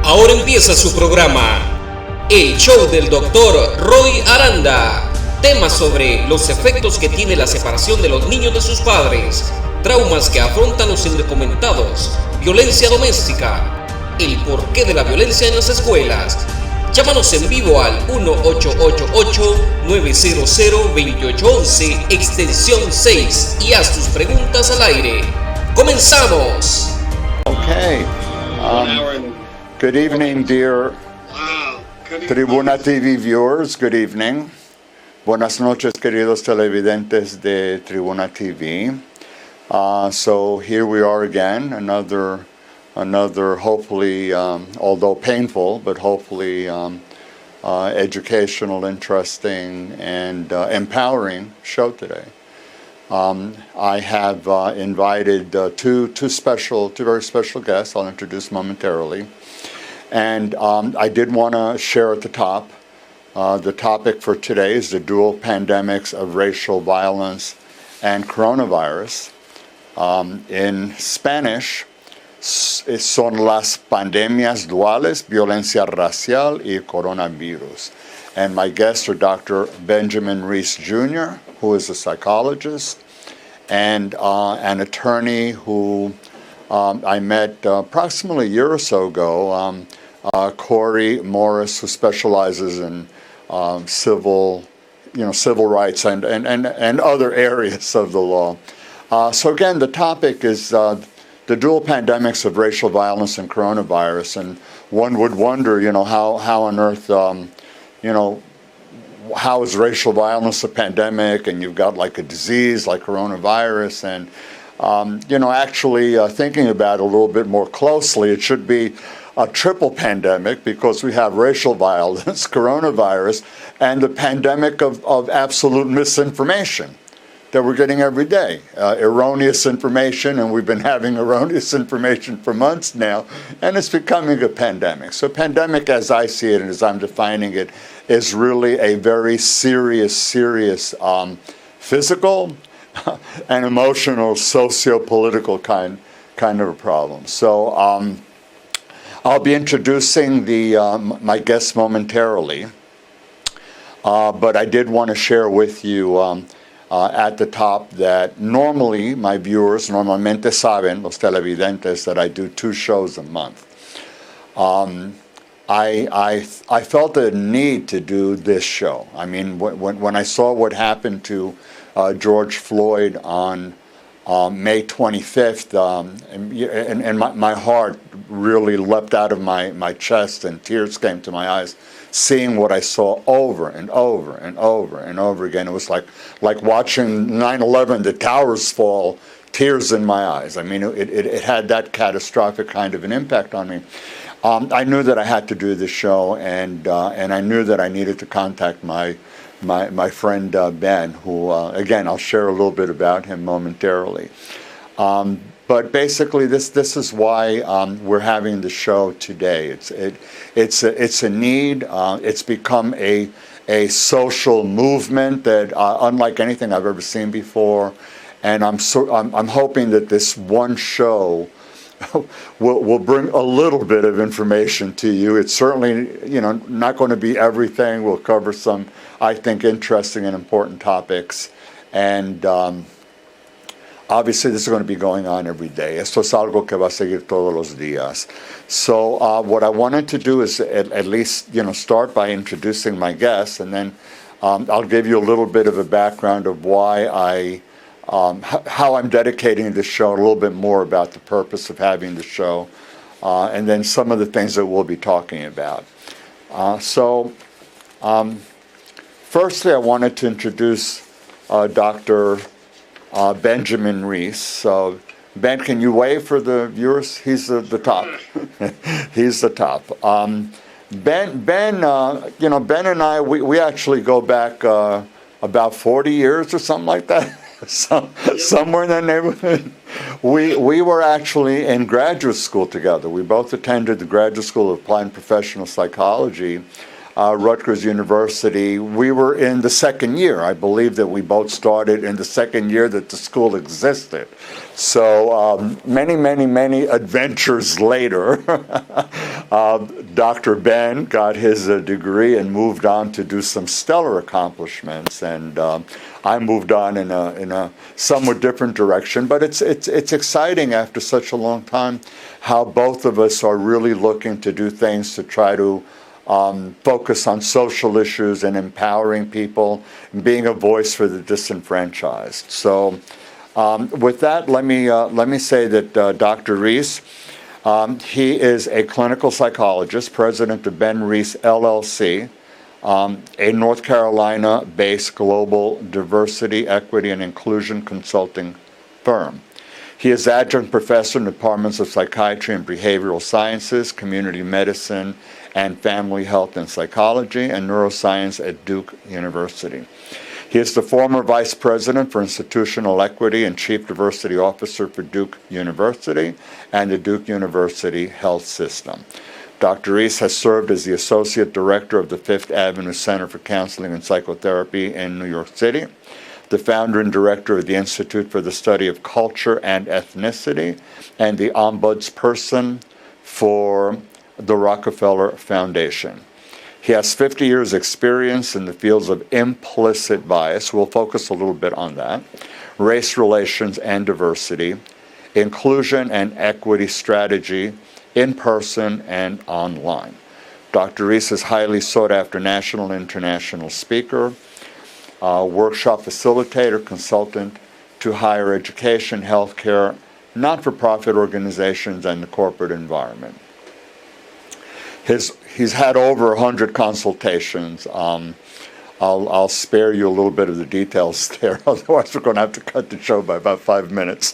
Ahora empieza su programa, el show del Dr. Roy Aranda. Temas sobre los efectos que tiene la separación de los niños de sus padres, traumas que afrontan los indocumentados, violencia doméstica, el porqué de la violencia en las escuelas. Llámanos en vivo al 1-888-900-2811, extensión 6, y haz tus preguntas al aire. ¡Comenzamos! Okay. Good evening, dear Tribuna TV viewers. Good evening. Buenas noches, queridos televidentes de Tribuna TV. So here we are again, another hopefully, although painful, but hopefully educational, interesting, and empowering show today. I have invited two very special guests I'll introduce momentarily. And I did want to share at the top, the topic for today is the dual pandemics of racial violence and coronavirus. In Spanish, son las pandemias duales, violencia racial y coronavirus. And my guests are Dr. Benajamin Reese Jr., who is a psychologist, and an attorney who I met approximately a year or so ago, Cory, who specializes in civil rights and other areas of the law. So again, the topic is the dual pandemics of racial violence and coronavirus, and one would wonder, how on earth, how is racial violence a pandemic, and you've got like a disease like coronavirus, and actually thinking about it a little bit more closely, it should be a triple pandemic because we have racial violence, coronavirus, and the pandemic of absolute misinformation that we're getting every day. Erroneous information, and we've been having erroneous information for months now, and it's becoming a pandemic. So pandemic, as I see it and as I'm defining it, is really a very serious physical and emotional, socio-political kind of a problem. So I'll be introducing my guests momentarily, but I did want to share with you at the top that normally my viewers normalmente saben, los televidentes, that I do 2 shows a month. I felt a need to do this show. I mean, when I saw what happened to George Floyd on May 25th, and my heart really leapt out of my chest and tears came to my eyes, seeing what I saw over and over and over and over again. It was like watching 9/11, the towers fall, tears in my eyes. I mean, it had that catastrophic kind of an impact on me. I knew that I had to do this show, and I knew that I needed to contact my friend Ben, who again I'll share a little bit about him momentarily. But basically, this is why we're having the show today. It's a need. It's become a social movement that unlike anything I've ever seen before, and I'm hoping that this one show will bring a little bit of information to you. It's certainly not going to be everything. We'll cover some, I think, interesting and important topics, and obviously this is going to be going on every day. Esto es algo que va a seguir todos los días. So what I wanted to do is at least start by introducing my guests, and then I'll give you a little bit of a background of why how I'm dedicating this show, a little bit more about the purpose of having the show, and then some of the things that we'll be talking about. Firstly, I wanted to introduce Dr. Benajamin Reese. So, Ben, can you wave for the viewers? He's the top. He's the top. Ben and I, we actually go back about 40 years or something like that. Somewhere in that neighborhood. We were actually in graduate school together. We both attended the Graduate School of Applied and Professional Psychology, Rutgers University. We were in the second year. I believe that we both started in the second year that the school existed. So many adventures later, Dr. Ben got his degree and moved on to do some stellar accomplishments, and I moved on in a somewhat different direction. But it's exciting after such a long time how both of us are really looking to do things to try to focus on social issues and empowering people, and being a voice for the disenfranchised. So, with that, let me say that Dr. Reese. He is a clinical psychologist, president of Ben Reese LLC, a North Carolina-based global diversity, equity, and inclusion consulting firm. He is adjunct professor in departments of psychiatry and behavioral sciences, community medicine, and family health and psychology, and neuroscience at Duke University. He is the former vice president for institutional equity and chief diversity officer for Duke University and the Duke University Health System. Dr. Reese has served as the associate director of the Fifth Avenue Center for Counseling and Psychotherapy in New York City, the founder and director of the Institute for the Study of Culture and Ethnicity, and the ombudsperson for the Rockefeller Foundation. He has 50 years' experience in the fields of implicit bias. We'll focus a little bit on that. Race relations and diversity, inclusion and equity strategy, in person and online. Dr. Reese is highly sought after national and international speaker, workshop facilitator, consultant to higher education, healthcare, not-for-profit organizations, and the corporate environment. He's had over 100 consultations. I'll spare you a little bit of the details there, otherwise we're going to have to cut the show by about 5 minutes.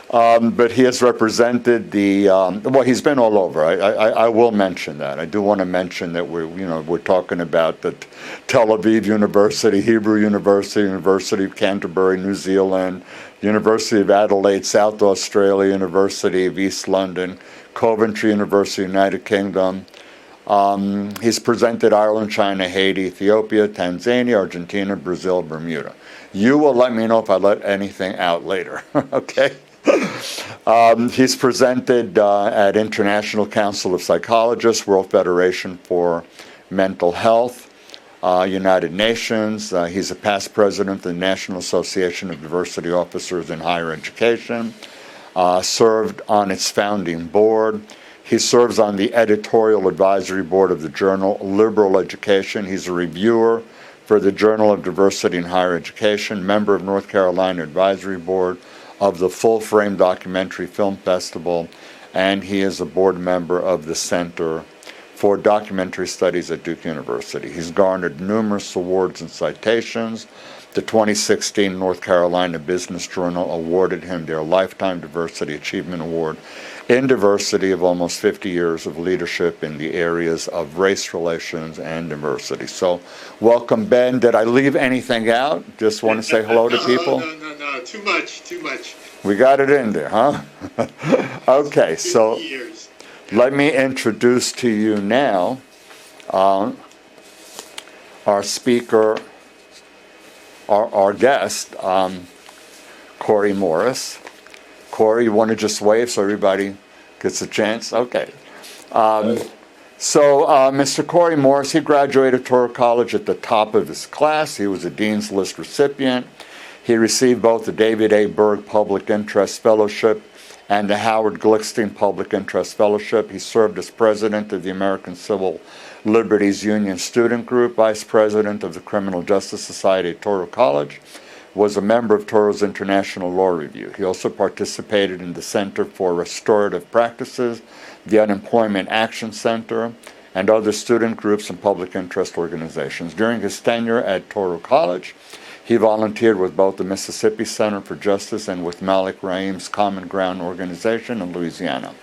But he has represented he's been all over. I will mention that. I do want to mention that we're talking about the Tel Aviv University, Hebrew University, University of Canterbury, New Zealand, University of Adelaide, South Australia, University of East London, Coventry University, United Kingdom. He's presented Ireland, China, Haiti, Ethiopia, Tanzania, Argentina, Brazil, Bermuda. You will let me know if I let anything out later, okay? He's presented at International Council of Psychologists, World Federation for Mental Health, United Nations. He's a past president of the National Association of Diversity Officers in Higher Education, served on its founding board. He serves on the editorial advisory board of the journal Liberal Education. He's a reviewer for the Journal of Diversity in Higher Education, member of North Carolina Advisory Board of the Full Frame Documentary Film Festival, and he is a board member of the Center for Documentary Studies at Duke University. He's garnered numerous awards and citations. The 2016 North Carolina Business Journal awarded him their Lifetime Diversity Achievement Award in diversity of almost 50 years of leadership in the areas of race relations and diversity. So, welcome, Ben. Did I leave anything out? Just want to say hello to people? No. Too much. We got it in there, huh? Okay, so let me introduce to you now our speaker, our guest, Cory Morris. Cory, you want to just wave so everybody gets a chance? Okay. Mr. Cory Morris, he graduated Touro College at the top of his class. He was a Dean's List recipient. He received both the David A. Berg Public Interest Fellowship and the Howard Glickstein Public Interest Fellowship. He served as president of the American Civil Liberties Union Student Group, vice president of the Criminal Justice Society at Touro College, was a member of Touro's International Law Review. He also participated in the Center for Restorative Practices, the Unemployment Action Center, and other student groups and public interest organizations. During his tenure at Touro College, he volunteered with both the Mississippi Center for Justice and with Malik Raheem's Common Ground organization in Louisiana.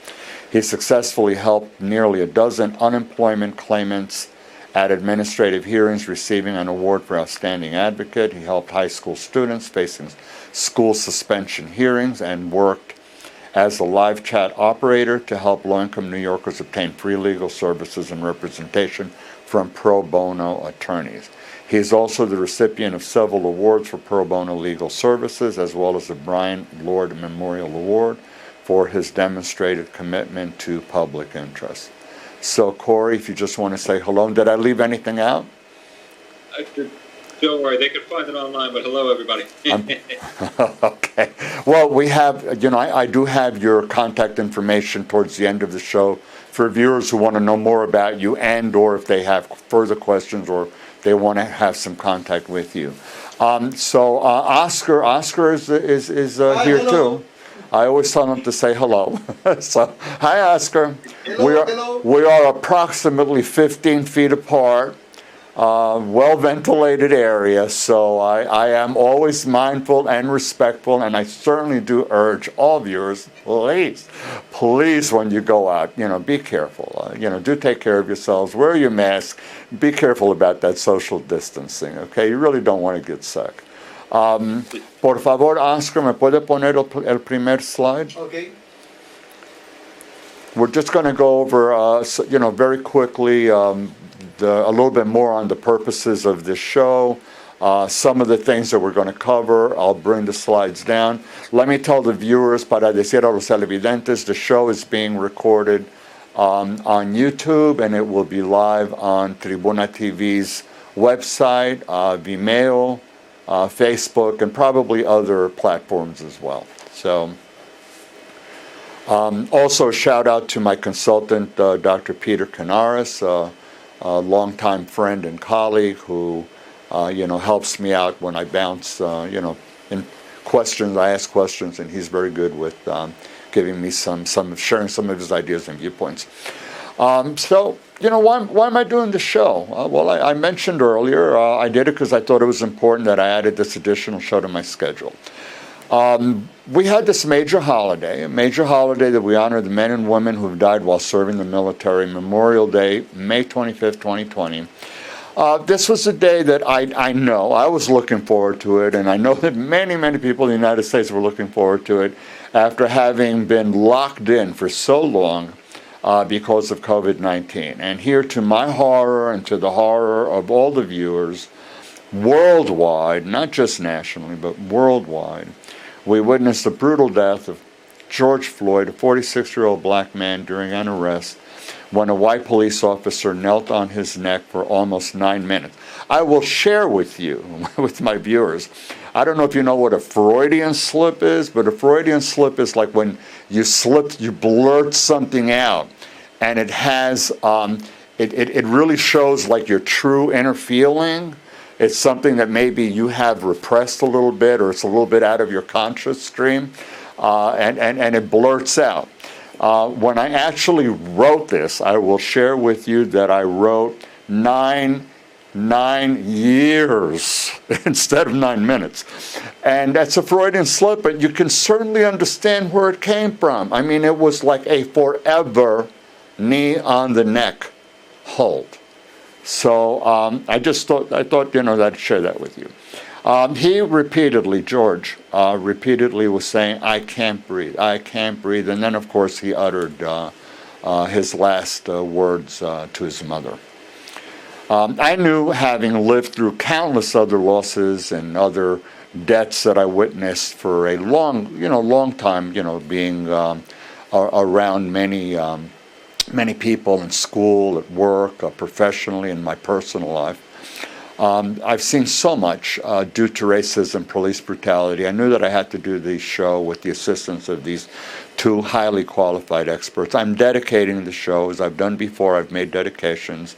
He successfully helped nearly a dozen unemployment claimants at administrative hearings, receiving an award for Outstanding Advocate. He helped high school students facing school suspension hearings and worked as a live chat operator to help low-income New Yorkers obtain free legal services and representation from pro bono attorneys. He is also the recipient of several awards for pro bono legal services, as well as the Brian Lord Memorial Award for his demonstrated commitment to public interest. So, Cory, if you just want to say hello. Did I leave anything out? Don't worry, they can find it online, but hello, everybody. Okay. Well, we have, I do have your contact information towards the end of the show for viewers who want to know more about you and or if they have further questions or they want to have some contact with you. Oscar is Hi, here hello. too. I always tell him to say hello. So, hi, Oscar. Hello, hello. We are approximately 15 feet apart. Well-ventilated area, so I am always mindful and respectful, and I certainly do urge all viewers, please, when you go out, be careful. Do take care of yourselves. Wear your mask. Be careful about that social distancing, okay? You really don't want to get sick. Por favor, Oscar, ¿me puede poner el primer slide? Okay. We're just going to go over, very quickly, a little bit more on the purposes of this show, some of the things that we're going to cover. I'll bring the slides down. Let me tell the viewers, para decir a los televidentes, the show is being recorded on YouTube, and it will be live on Tribuna TV's website, Vimeo, Facebook, and probably other platforms as well. So, also a shout out to my consultant, Dr. Peter Canaris, a longtime friend and colleague who, helps me out when I bounce, in questions. I ask questions, and he's very good with giving me sharing some of his ideas and viewpoints. Why am I doing this show? Well, I mentioned earlier, I did it because I thought it was important that I added this additional show to my schedule. We had this major holiday that we honor the men and women who have died while serving the military, Memorial Day, May 25th, 2020. This was a day that I know, I was looking forward to it, and I know that many, many people in the United States were looking forward to it after having been locked in for so long because of COVID-19. And here, to my horror and to the horror of all the viewers worldwide, not just nationally, but worldwide, we witnessed the brutal death of George Floyd, a 46-year-old black man, during an arrest when a white police officer knelt on his neck for almost 9 minutes. I will share with you, with my viewers, I don't know if you know what a Freudian slip is, but a Freudian slip is like when you blurt something out, and it has, it really shows like your true inner feeling. It's something that maybe you have repressed a little bit, or it's a little bit out of your conscious stream, and it blurts out. When I actually wrote this, I will share with you that I wrote 9 years instead of 9 minutes. And that's a Freudian slip, but you can certainly understand where it came from. I mean, it was like a forever knee on the neck hold. So I thought, I'd share that with you. George repeatedly was saying, I can't breathe. And then, of course, he uttered his last words to his mother. I knew, having lived through countless other losses and other deaths that I witnessed for a long time, being around many people in school, at work, professionally, in my personal life. I've seen so much due to racism, police brutality. I knew that I had to do this show with the assistance of these two highly qualified experts. I'm dedicating the show, as I've done before. I've made dedications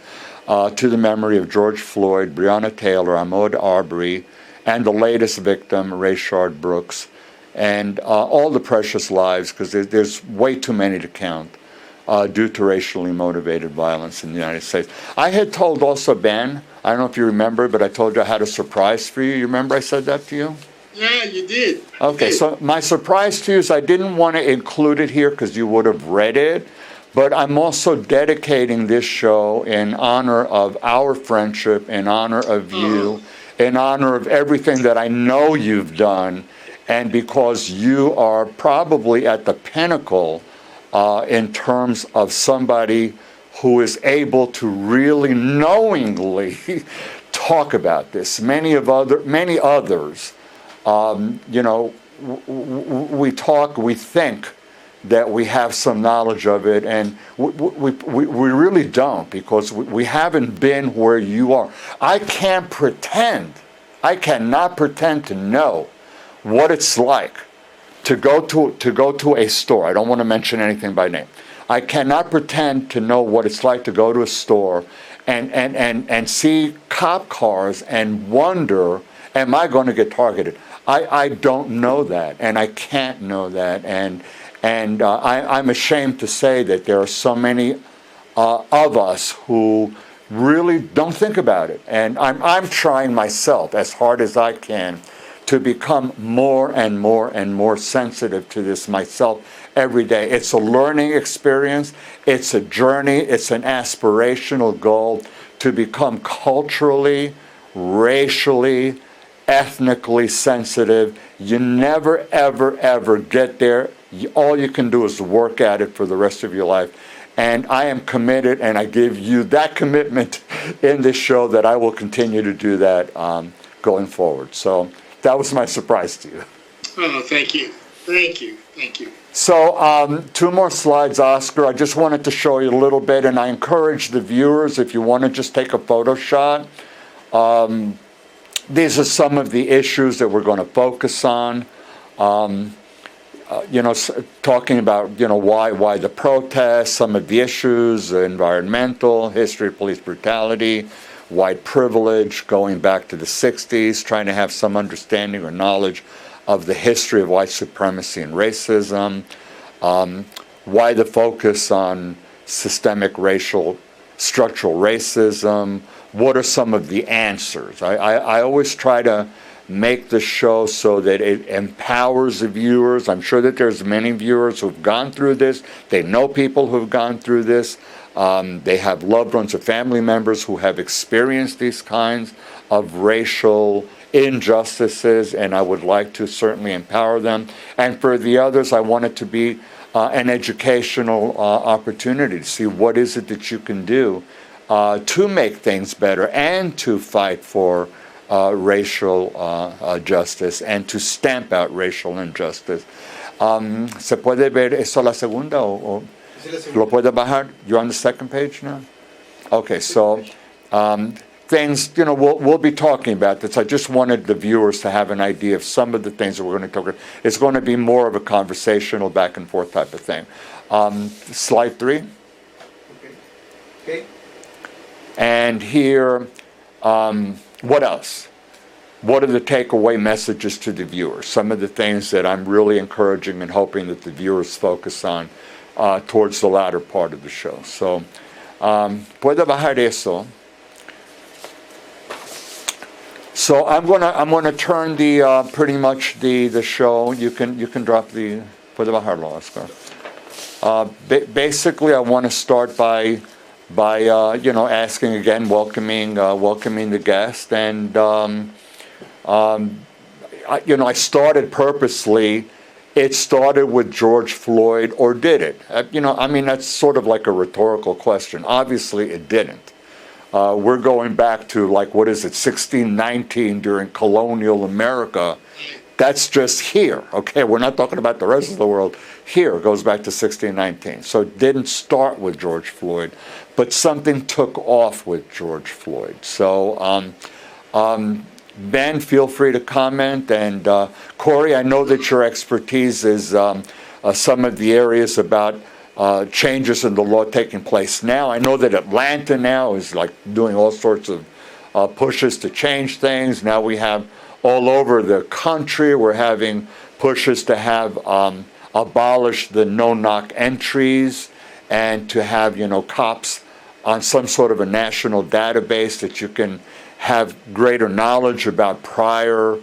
to the memory of George Floyd, Breonna Taylor, Ahmaud Arbery, and the latest victim, Rayshard Brooks, and all the precious lives, because there's way too many to count, due to racially motivated violence in the United States. I had told also, Ben, I don't know if you remember, but I told you I had a surprise for you. You remember I said that to you? Yeah, you did. Okay, so my surprise to you is I didn't want to include it here because you would have read it, but I'm also dedicating this show in honor of our friendship, in honor of you, in honor of everything that I know you've done, and because you are probably at the pinnacle in terms of somebody who is able to really knowingly talk about this. Many others, we talk, we think, that we have some knowledge of it, and we really don't, because we haven't been where you are. I cannot pretend to know what it's like to go to a store. I don't want to mention anything by name. I cannot pretend to know what it's like to go to a store and see cop cars and wonder, am I going to get targeted? I don't know that, and I can't know that, and I'm ashamed to say that there are so many of us who really don't think about it. And I'm trying myself as hard as I can to become more and more and more sensitive to this myself every day. It's a learning experience. It's a journey. It's an aspirational goal to become culturally, racially, ethnically sensitive. You never, ever, ever get there. All you can do is work at it for the rest of your life. And I am committed, and I give you that commitment in this show that I will continue to do that going forward. So that was my surprise to you. Oh, thank you. Thank you. Thank you. So 2 more slides, Oscar. I just wanted to show you a little bit, and I encourage the viewers, if you want to just take a photo shot. These are some of the issues that we're going to focus on. Talking about, why the protests, some of the issues, environmental, history of police brutality, white privilege, going back to the 60s, trying to have some understanding or knowledge of the history of white supremacy and racism, why the focus on systemic racial, structural racism, what are some of the answers. I always try to make the show so that it empowers the viewers. I'm sure that there's many viewers who've gone through this. They know people who've gone through this. They have loved ones or family members who have experienced these kinds of racial injustices, and I would like to certainly empower them. And for the others, I want it to be an educational opportunity to see what is it that you can do to make things better and to fight for racial justice and to stamp out racial injustice. ¿Se puede ver eso la segunda o lo puede bajar? You're on the second page now? Okay, so things, we'll be talking about this. I just wanted the viewers to have an idea of some of the things that we're going to talk about. It's going to be more of a conversational back and forth type of thing. Slide 3. Okay. And here, what else? What are the takeaway messages to the viewers? Some of the things that I'm really encouraging and hoping that the viewers focus on towards the latter part of the show. So, puede bajar eso. So I'm gonna turn the pretty much the show. You can drop the puede bajarlo, Oscar. Basically, I want to start by asking again, welcoming the guest, and I started purposely. It started with George Floyd, or did it? That's sort of like a rhetorical question. Obviously, it didn't. We're going back to 1619 during colonial America. That's just here, okay? We're not talking about the rest of the world. Here, it goes back to 1619. So it didn't start with George Floyd, but something took off with George Floyd. So, Ben, feel free to comment. And Cory, I know that your expertise is some of the areas about changes in the law taking place now. I know that Atlanta now is doing all sorts of pushes to change things. Now we have all over the country, we're having pushes to have abolish the no-knock entries and to have, cops on some sort of a national database that you can have greater knowledge about prior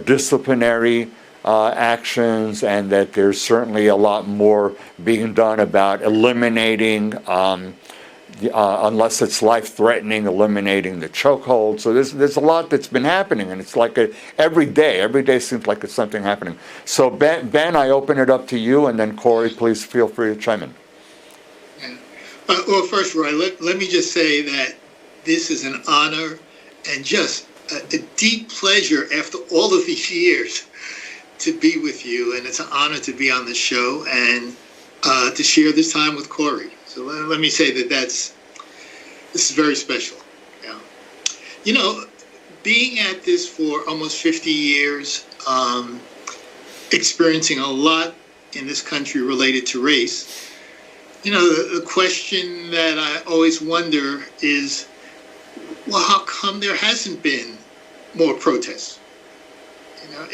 disciplinary actions, and that there's certainly a lot more being done about eliminating, unless it's life-threatening, eliminating the chokehold. So there's a lot that's been happening, and it's like every day seems like it's something happening. So Ben, I open it up to you, and then Cory, please feel free to chime in. Well, first, Roy, let me just say that this is an honor and just a deep pleasure after all of these years to be with you, and it's an honor to be on the show. And to share this time with Cory. So let me say that this is very special. Yeah. You know, being at this for almost 50 years, experiencing a lot in this country related to race, you know, the question that I always wonder is, well, how come there hasn't been more protests? You know,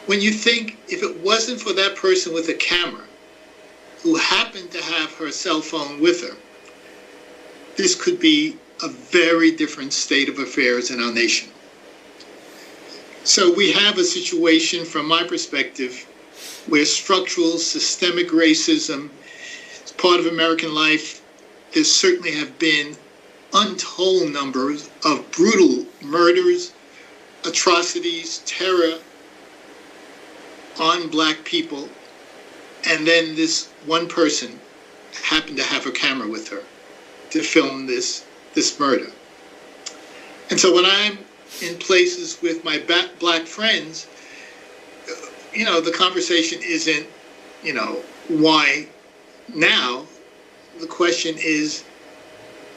when you think if it wasn't for that person with a camera who happened to have her cell phone with her, this could be a very different state of affairs in our nation. So we have a situation, from my perspective, where structural, systemic racism is part of American life. There certainly have been untold numbers of brutal murders, atrocities, terror on Black people. And then this one person happened to have a camera with her to film this murder. And so when I'm in places with my Black friends, you know, the conversation isn't, you know, why now? The question is,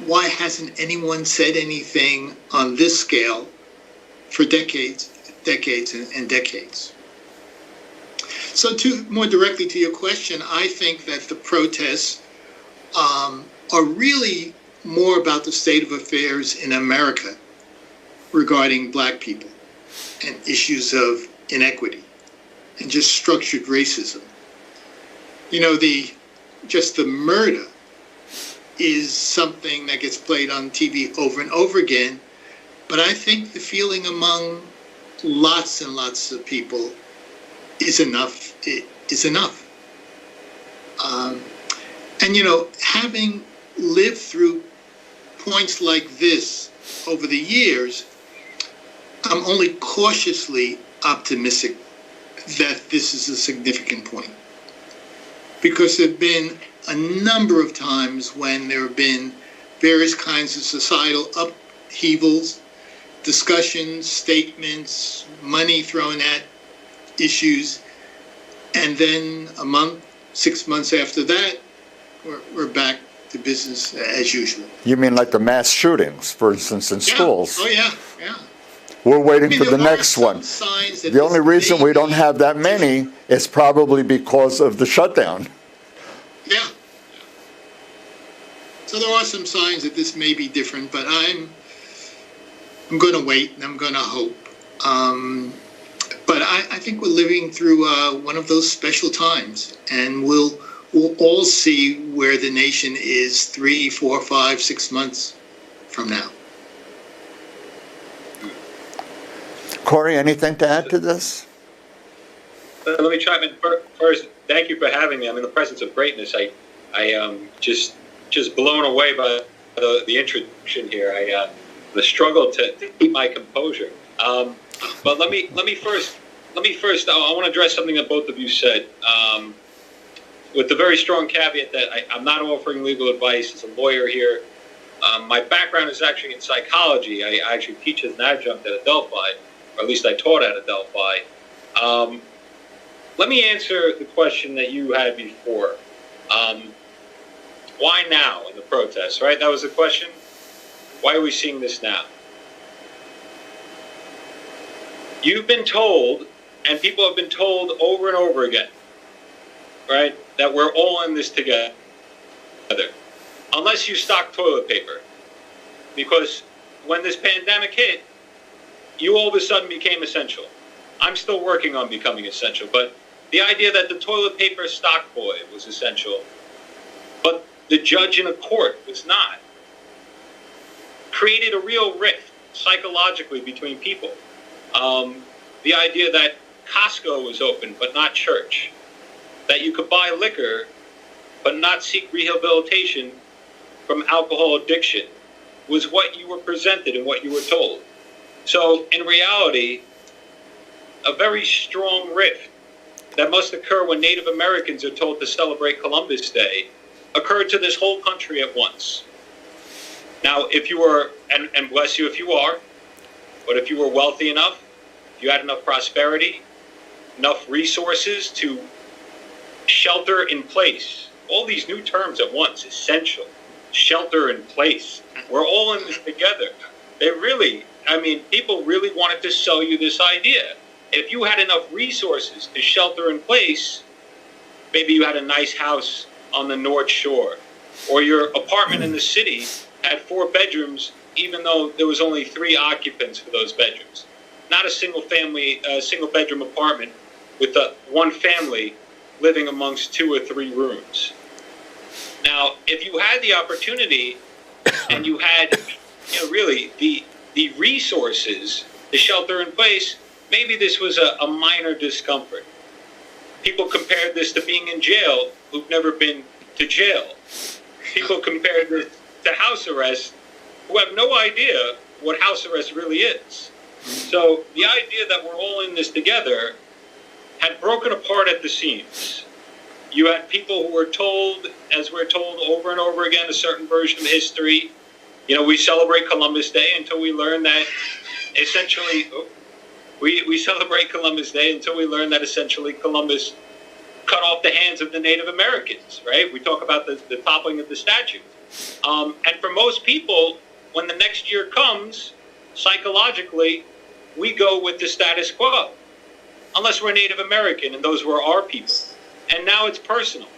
why hasn't anyone said anything on this scale for decades and decades? So more directly to your question, I think that the protests are really more about the state of affairs in America regarding Black people and issues of inequity and just structured racism. You know, just the murder is something that gets played on TV over and over again, but I think the feeling among lots and lots of people is enough. It is enough. And, you know, having lived through points like this over the years, I'm only cautiously optimistic that this is a significant point. Because there have been a number of times when there have been various kinds of societal upheavals, discussions, statements, money thrown at issues, and then a month, 6 months after that, we're back to business as usual. You mean like the mass shootings, for instance, in schools? Oh, yeah, yeah. We're waiting for the next one. The only reason we don't have that many is probably because of the shutdown. Yeah. So there are some signs that this may be different, but I'm going to wait and I'm going to hope. But I think we're living through one of those special times, and we'll all see where the nation is 3, 4, 5, 6 months from now. Cory, anything to add to this? Let me chime in first. Thank you for having me. I'm in the presence of greatness. I just blown away by the introduction here. The struggle to keep my composure. But let me first. I want to address something that both of you said, with the very strong caveat that I'm not offering legal advice as a lawyer here. My background is actually in psychology. I actually teach as an adjunct at Adelphi, or at least I taught at Adelphi. Let me answer the question that you had before. Why now in the protests, right? That was the question. Why are we seeing this now? You've been told, and people have been told over and over again, right, that we're all in this together. Unless you stock toilet paper. Because when this pandemic hit, you all of a sudden became essential. I'm still working on becoming essential, but the idea that the toilet paper stock boy was essential, but the judge in a court was not, created a real rift psychologically between people. The idea that Costco was open but not church, that you could buy liquor but not seek rehabilitation from alcohol addiction, was what you were presented and what you were told. So in reality, a very strong rift that must occur when Native Americans are told to celebrate Columbus Day occurred to this whole country at once. Now, if you were, and bless you if you are, but if you were wealthy enough, if you had enough prosperity, enough resources to shelter in place all these new terms at once: essential, shelter in place. We're all in this together. People really wanted to sell you this idea. If you had enough resources to shelter in place, maybe you had a nice house on the North Shore, or your apartment in the city had 4 bedrooms, even though there was only 3 occupants for those bedrooms. Not a single bedroom apartment with one family living amongst 2 or 3 rooms. Now, if you had the opportunity and you had, really the resources to shelter in place, maybe this was a minor discomfort. People compared this to being in jail who've never been to jail. People compared this to house arrest who have no idea what house arrest really is. So the idea that we're all in this together had broken apart at the seams. You had people who were told, as we're told over and over again, a certain version of history. We celebrate Columbus Day until we learn that essentially, we celebrate Columbus Day until we learn that essentially Columbus cut off the hands of the Native Americans, right? We talk about the toppling of the statue. And for most people, when the next year comes, psychologically, we go with the status quo, unless we're Native American and those were our people. And now it's personal.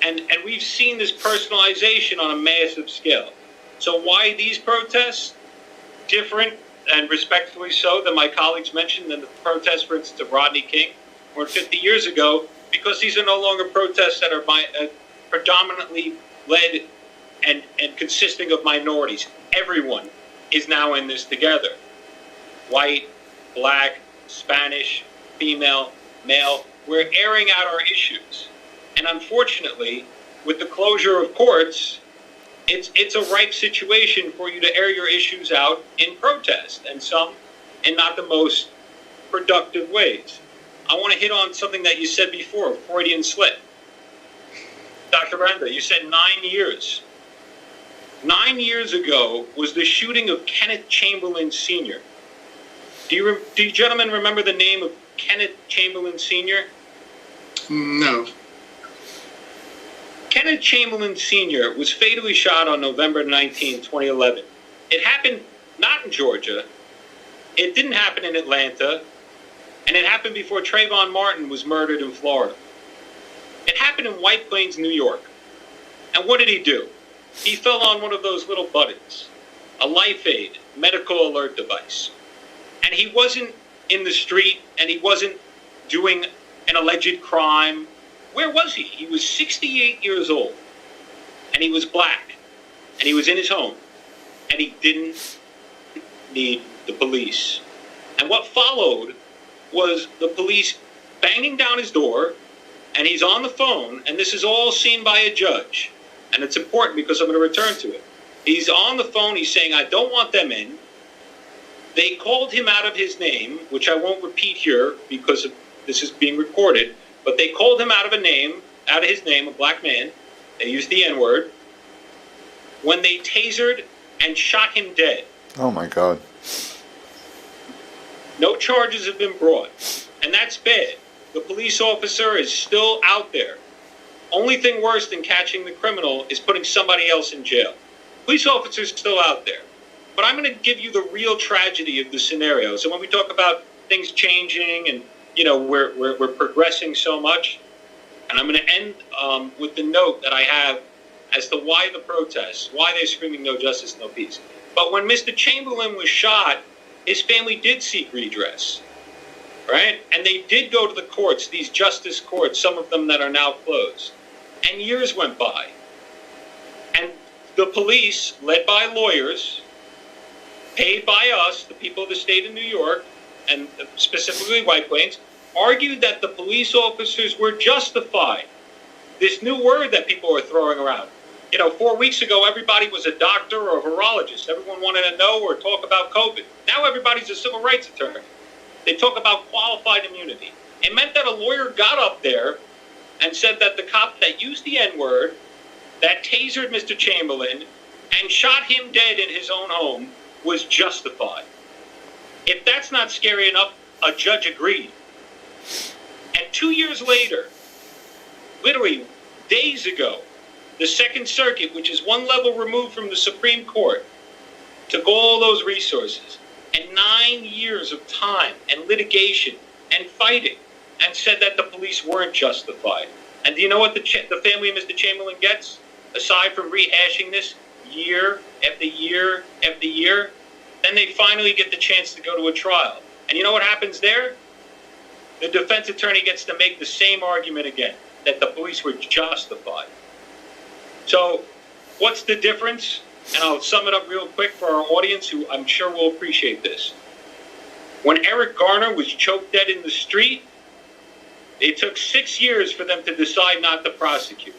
And we've seen this personalization on a massive scale. So why these protests? Different, and respectfully so, than my colleagues mentioned, than the protests, for instance, of Rodney King or 50 years ago, because these are no longer protests that are predominantly led and consisting of minorities. Everyone is now in this together. White, black, Spanish, female, male. We're airing out our issues. And unfortunately, with the closure of courts, it's a ripe situation for you to air your issues out in protest, and some in not the most productive ways. I want to hit on something that you said before, Freudian slip. Dr. Aranda, you said 9 years. 9 years ago was the shooting of Kenneth Chamberlain Sr. Do you gentlemen remember the name of Kenneth Chamberlain Sr.? No. Kenneth Chamberlain Sr. was fatally shot on November 19, 2011. It happened not in Georgia. It didn't happen in Atlanta. And it happened before Trayvon Martin was murdered in Florida. It happened in White Plains, New York. And what did he do? He fell on one of those little buttons, a life aid, medical alert device. And he wasn't in the street, and he wasn't doing an alleged crime. Where was he? He was 68 years old, and he was black, and he was in his home, and he didn't need the police. And what followed was the police banging down his door, and he's on the phone, and this is all seen by a judge, and it's important because I'm going to return to it. He's on the phone, he's saying, I don't want them in. They called him out of his name, which I won't repeat here because this is being recorded, but they called him out of his name, a black man. They used the N-word. When they tasered and shot him dead. Oh my God. No charges have been brought, and that's bad. The police officer is still out there. Only thing worse than catching the criminal is putting somebody else in jail. Police officer's still out there. But I'm going to give you the real tragedy of the scenario. So when we talk about things changing and, we're progressing so much, and I'm going to end with the note that I have as to why the protests, why they're screaming no justice, no peace. But when Mr. Chamberlain was shot, his family did seek redress, right? And they did go to the courts, these justice courts, some of them that are now closed. And years went by. And the police, led by lawyers, paid by us, the people of the state of New York, and specifically White Plains, argued that the police officers were justified. This new word that people are throwing around. 4 weeks ago, everybody was a doctor or a virologist. Everyone wanted to know or talk about COVID. Now everybody's a civil rights attorney. They talk about qualified immunity. It meant that a lawyer got up there and said that the cop that used the N-word, that tasered Mr. Chamberlain, and shot him dead in his own home was justified. If that's not scary enough, a judge agreed. And 2 years later, literally days ago, the Second Circuit, which is one level removed from the Supreme Court, took all those resources and 9 years of time and litigation and fighting and said that the police weren't justified. And do you know what the family of Mr. Chamberlain gets, aside from rehashing this year after year after year? Then they finally get the chance to go to a trial. And you know what happens there? The defense attorney gets to make the same argument again, that the police were justified. So what's the difference? And I'll sum it up real quick for our audience, who I'm sure will appreciate this. When Eric Garner was choked dead in the street, it took 6 years for them to decide not to prosecute.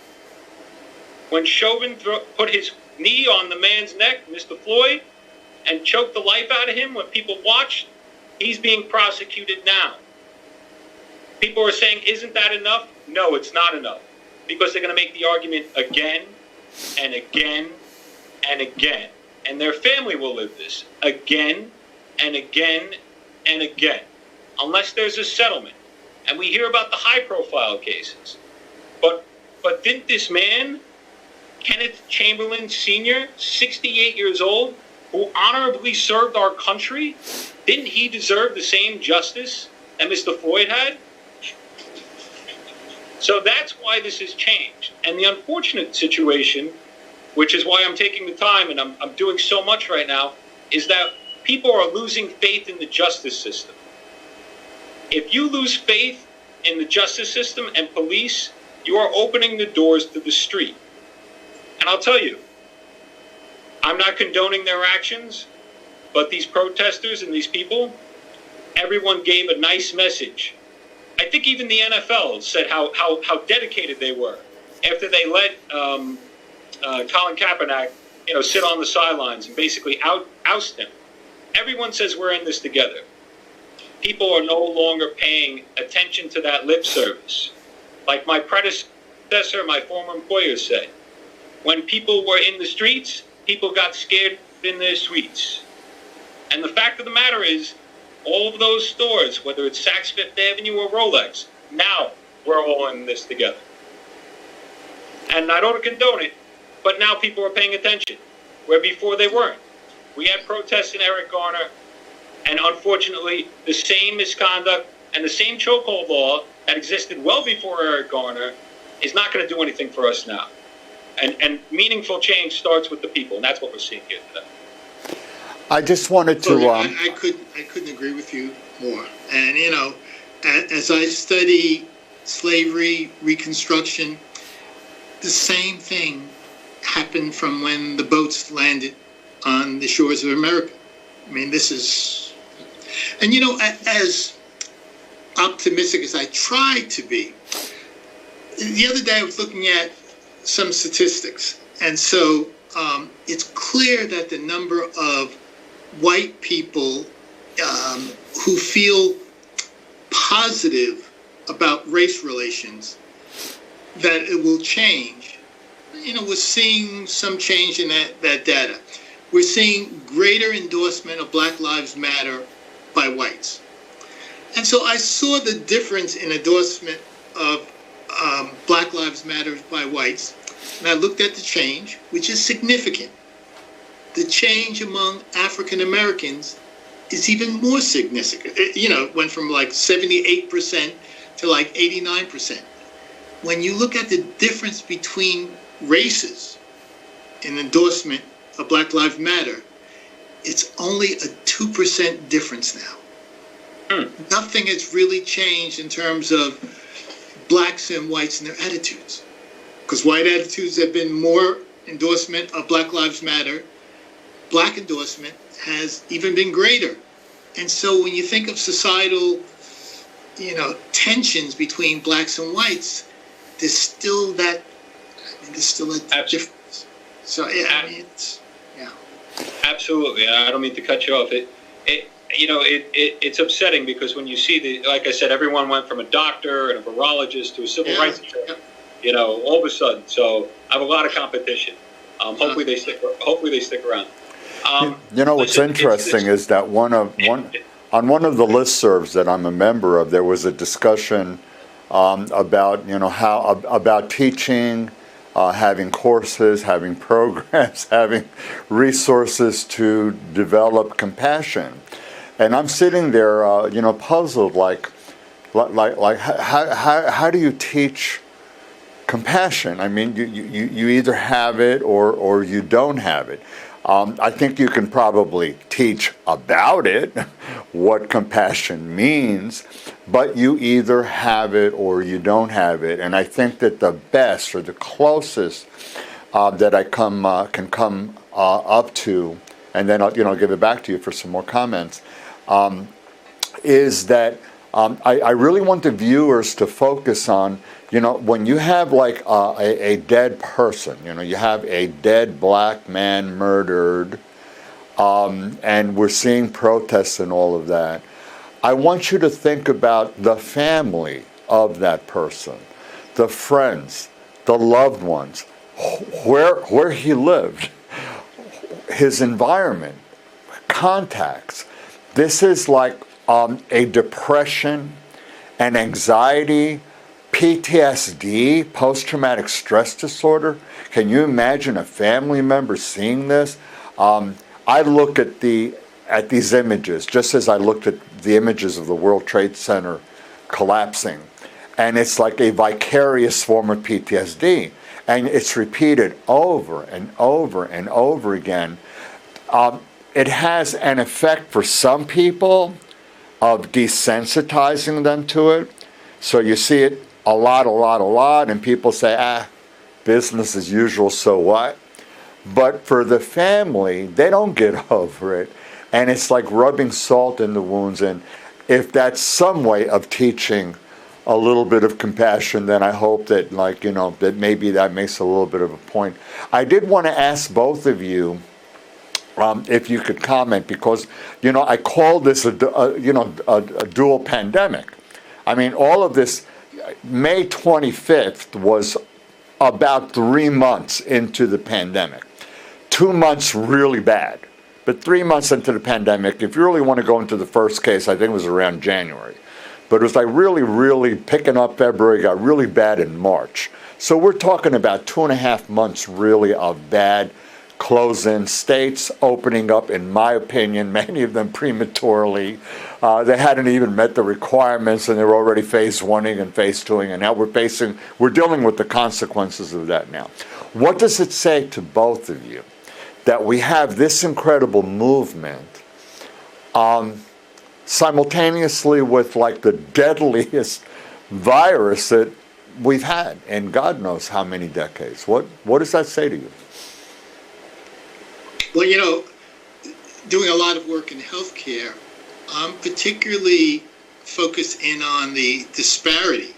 When Chauvin put his knee on the man's neck, Mr. Floyd, and choked the life out of him when people watched, he's being prosecuted now. People are saying, isn't that enough? No, it's not enough. Because they're going to make the argument again and again and again. And their family will live this again and again and again. Unless there's a settlement. And we hear about the high-profile cases. But didn't this man, Kenneth Chamberlain Sr., 68 years old, who honorably served our country, didn't he deserve the same justice that Mr. Floyd had? So that's why this has changed. And the unfortunate situation, which is why I'm taking the time and I'm doing so much right now, is that people are losing faith in the justice system. If you lose faith in the justice system and police, you are opening the doors to the street. And I'll tell you, I'm not condoning their actions, but these protesters and these people, everyone gave a nice message. I think even the NFL said how dedicated they were after they let Colin Kaepernick, sit on the sidelines and basically oust him. Everyone says we're in this together. People are no longer paying attention to that lip service. Like my predecessor, my former employer said, when people were in the streets, people got scared in their suites. And the fact of the matter is, all of those stores, whether it's Saks Fifth Avenue or Rolex, now we're all in this together. And I don't condone it, but now people are paying attention, where before they weren't. We had protests in Eric Garner, and unfortunately, the same misconduct and the same chokehold law that existed well before Eric Garner is not going to do anything for us now. And meaningful change starts with the people, and that's what we're seeing here today. I just wanted to. I couldn't agree with you more. And as I study slavery, Reconstruction, the same thing happened from when the boats landed on the shores of America. I mean, this is, and as optimistic as I try to be, the other day I was looking at some statistics, and so it's clear that the number of white people who feel positive about race relations, that it will change. We're seeing some change in that data. We're seeing greater endorsement of Black Lives Matter by whites. And so I saw the difference in endorsement of Black Lives Matter by whites, and I looked at the change, which is significant. The change among African Americans is even more significant. It went from like 78% to like 89%. When you look at the difference between races in endorsement of Black Lives Matter, it's only a 2% difference now. Nothing has really changed in terms of blacks and whites and their attitudes. Because white attitudes have been more endorsement of Black Lives Matter. Black endorsement has even been greater. And so when you think of societal, tensions between blacks and whites, there's still that difference. So yeah. Absolutely. I don't mean to cut you off. It's upsetting because when you see like I said, everyone went from a doctor and a virologist to a civil rights attorney, all of a sudden. So I have a lot of competition. Hopefully they stick around. What's interesting is that on one of the listservs that I'm a member of, there was a discussion about about teaching, having courses, having programs, having resources to develop compassion. And I'm sitting there, puzzled, like how do you teach compassion? I mean, you either have it or you don't have it. I think you can probably teach about it, what compassion means, but you either have it or you don't have it. And I think that the best or the closest that I can come up to, and then I'll give it back to you for some more comments, is that I really want the viewers to focus on, when you have like a dead person, you have a dead black man murdered, and we're seeing protests and all of that. I want you to think about the family of that person, the friends, the loved ones, where he lived, his environment, contacts. This is like a depression, an anxiety, PTSD, post-traumatic stress disorder. Can you imagine a family member seeing this? I look at these images, just as I looked at the images of the World Trade Center collapsing, and it's like a vicarious form of PTSD, and it's repeated over and over and over again. It has an effect for some people of desensitizing them to it. So you see it a lot, and people say, business as usual, so what? But for the family, they don't get over it. And it's like rubbing salt in the wounds. And if that's some way of teaching a little bit of compassion, then I hope that, that maybe that makes a little bit of a point. I did want to ask both of you, if you could comment, because, I call this a dual pandemic. I mean, all of this, May 25th was about 3 months into the pandemic. 2 months really bad, but 3 months into the pandemic, if you really want to go into the first case, I think it was around January. But it was like really picking up February, got really bad in March. So we're talking about 2.5 months really of bad close-in, states opening up, in my opinion, many of them prematurely. They hadn't even met the requirements, and they were already phase 1ing and phase 2ing, and now we're dealing with the consequences of that now. What does it say to both of you that we have this incredible movement simultaneously with like the deadliest virus that we've had in God knows how many decades? What does that say to you? Well, doing a lot of work in healthcare, I'm particularly focused in on the disparity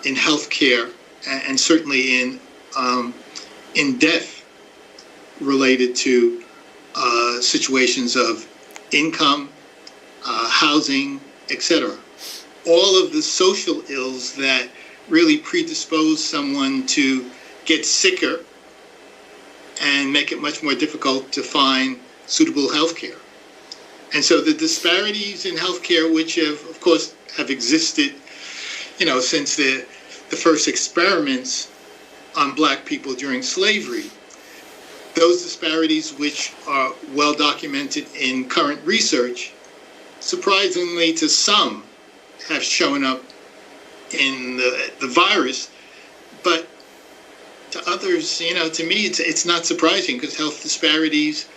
in healthcare, and certainly in death related to situations of income, housing, etc. All of the social ills that really predispose someone to get sicker and make it much more difficult to find suitable health care. And so the disparities in healthcare, which of course have existed, since the first experiments on black people during slavery, those disparities, which are well documented in current research, surprisingly to some have shown up in the virus, but to others, to me, it's not surprising, because health disparities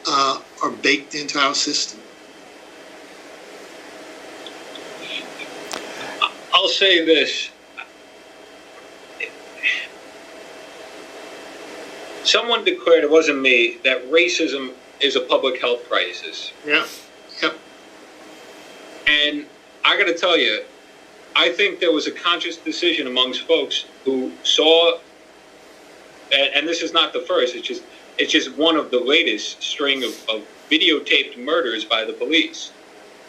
are baked into our system. I'll say this. Someone declared, it wasn't me, that racism is a public health crisis. Yeah. Yep. And I got to tell you, I think there was a conscious decision amongst folks who saw, and this is not the first, it's just one of the latest string of videotaped murders by the police.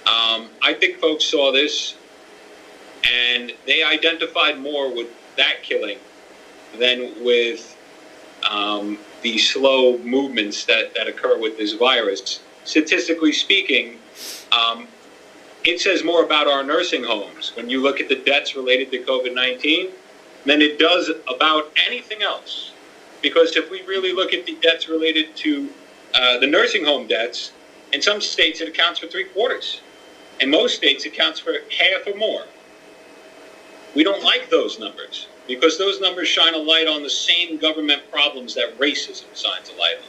I think folks saw this, and they identified more with that killing than with the slow movements that occur with this virus. Statistically speaking, it says more about our nursing homes when you look at the deaths related to COVID-19 than it does about anything else. Because if we really look at the deaths related to the nursing home deaths, in some states it accounts for 3/4. In most states it accounts for half or more. We don't like those numbers because those numbers shine a light on the same government problems that racism shines a light on.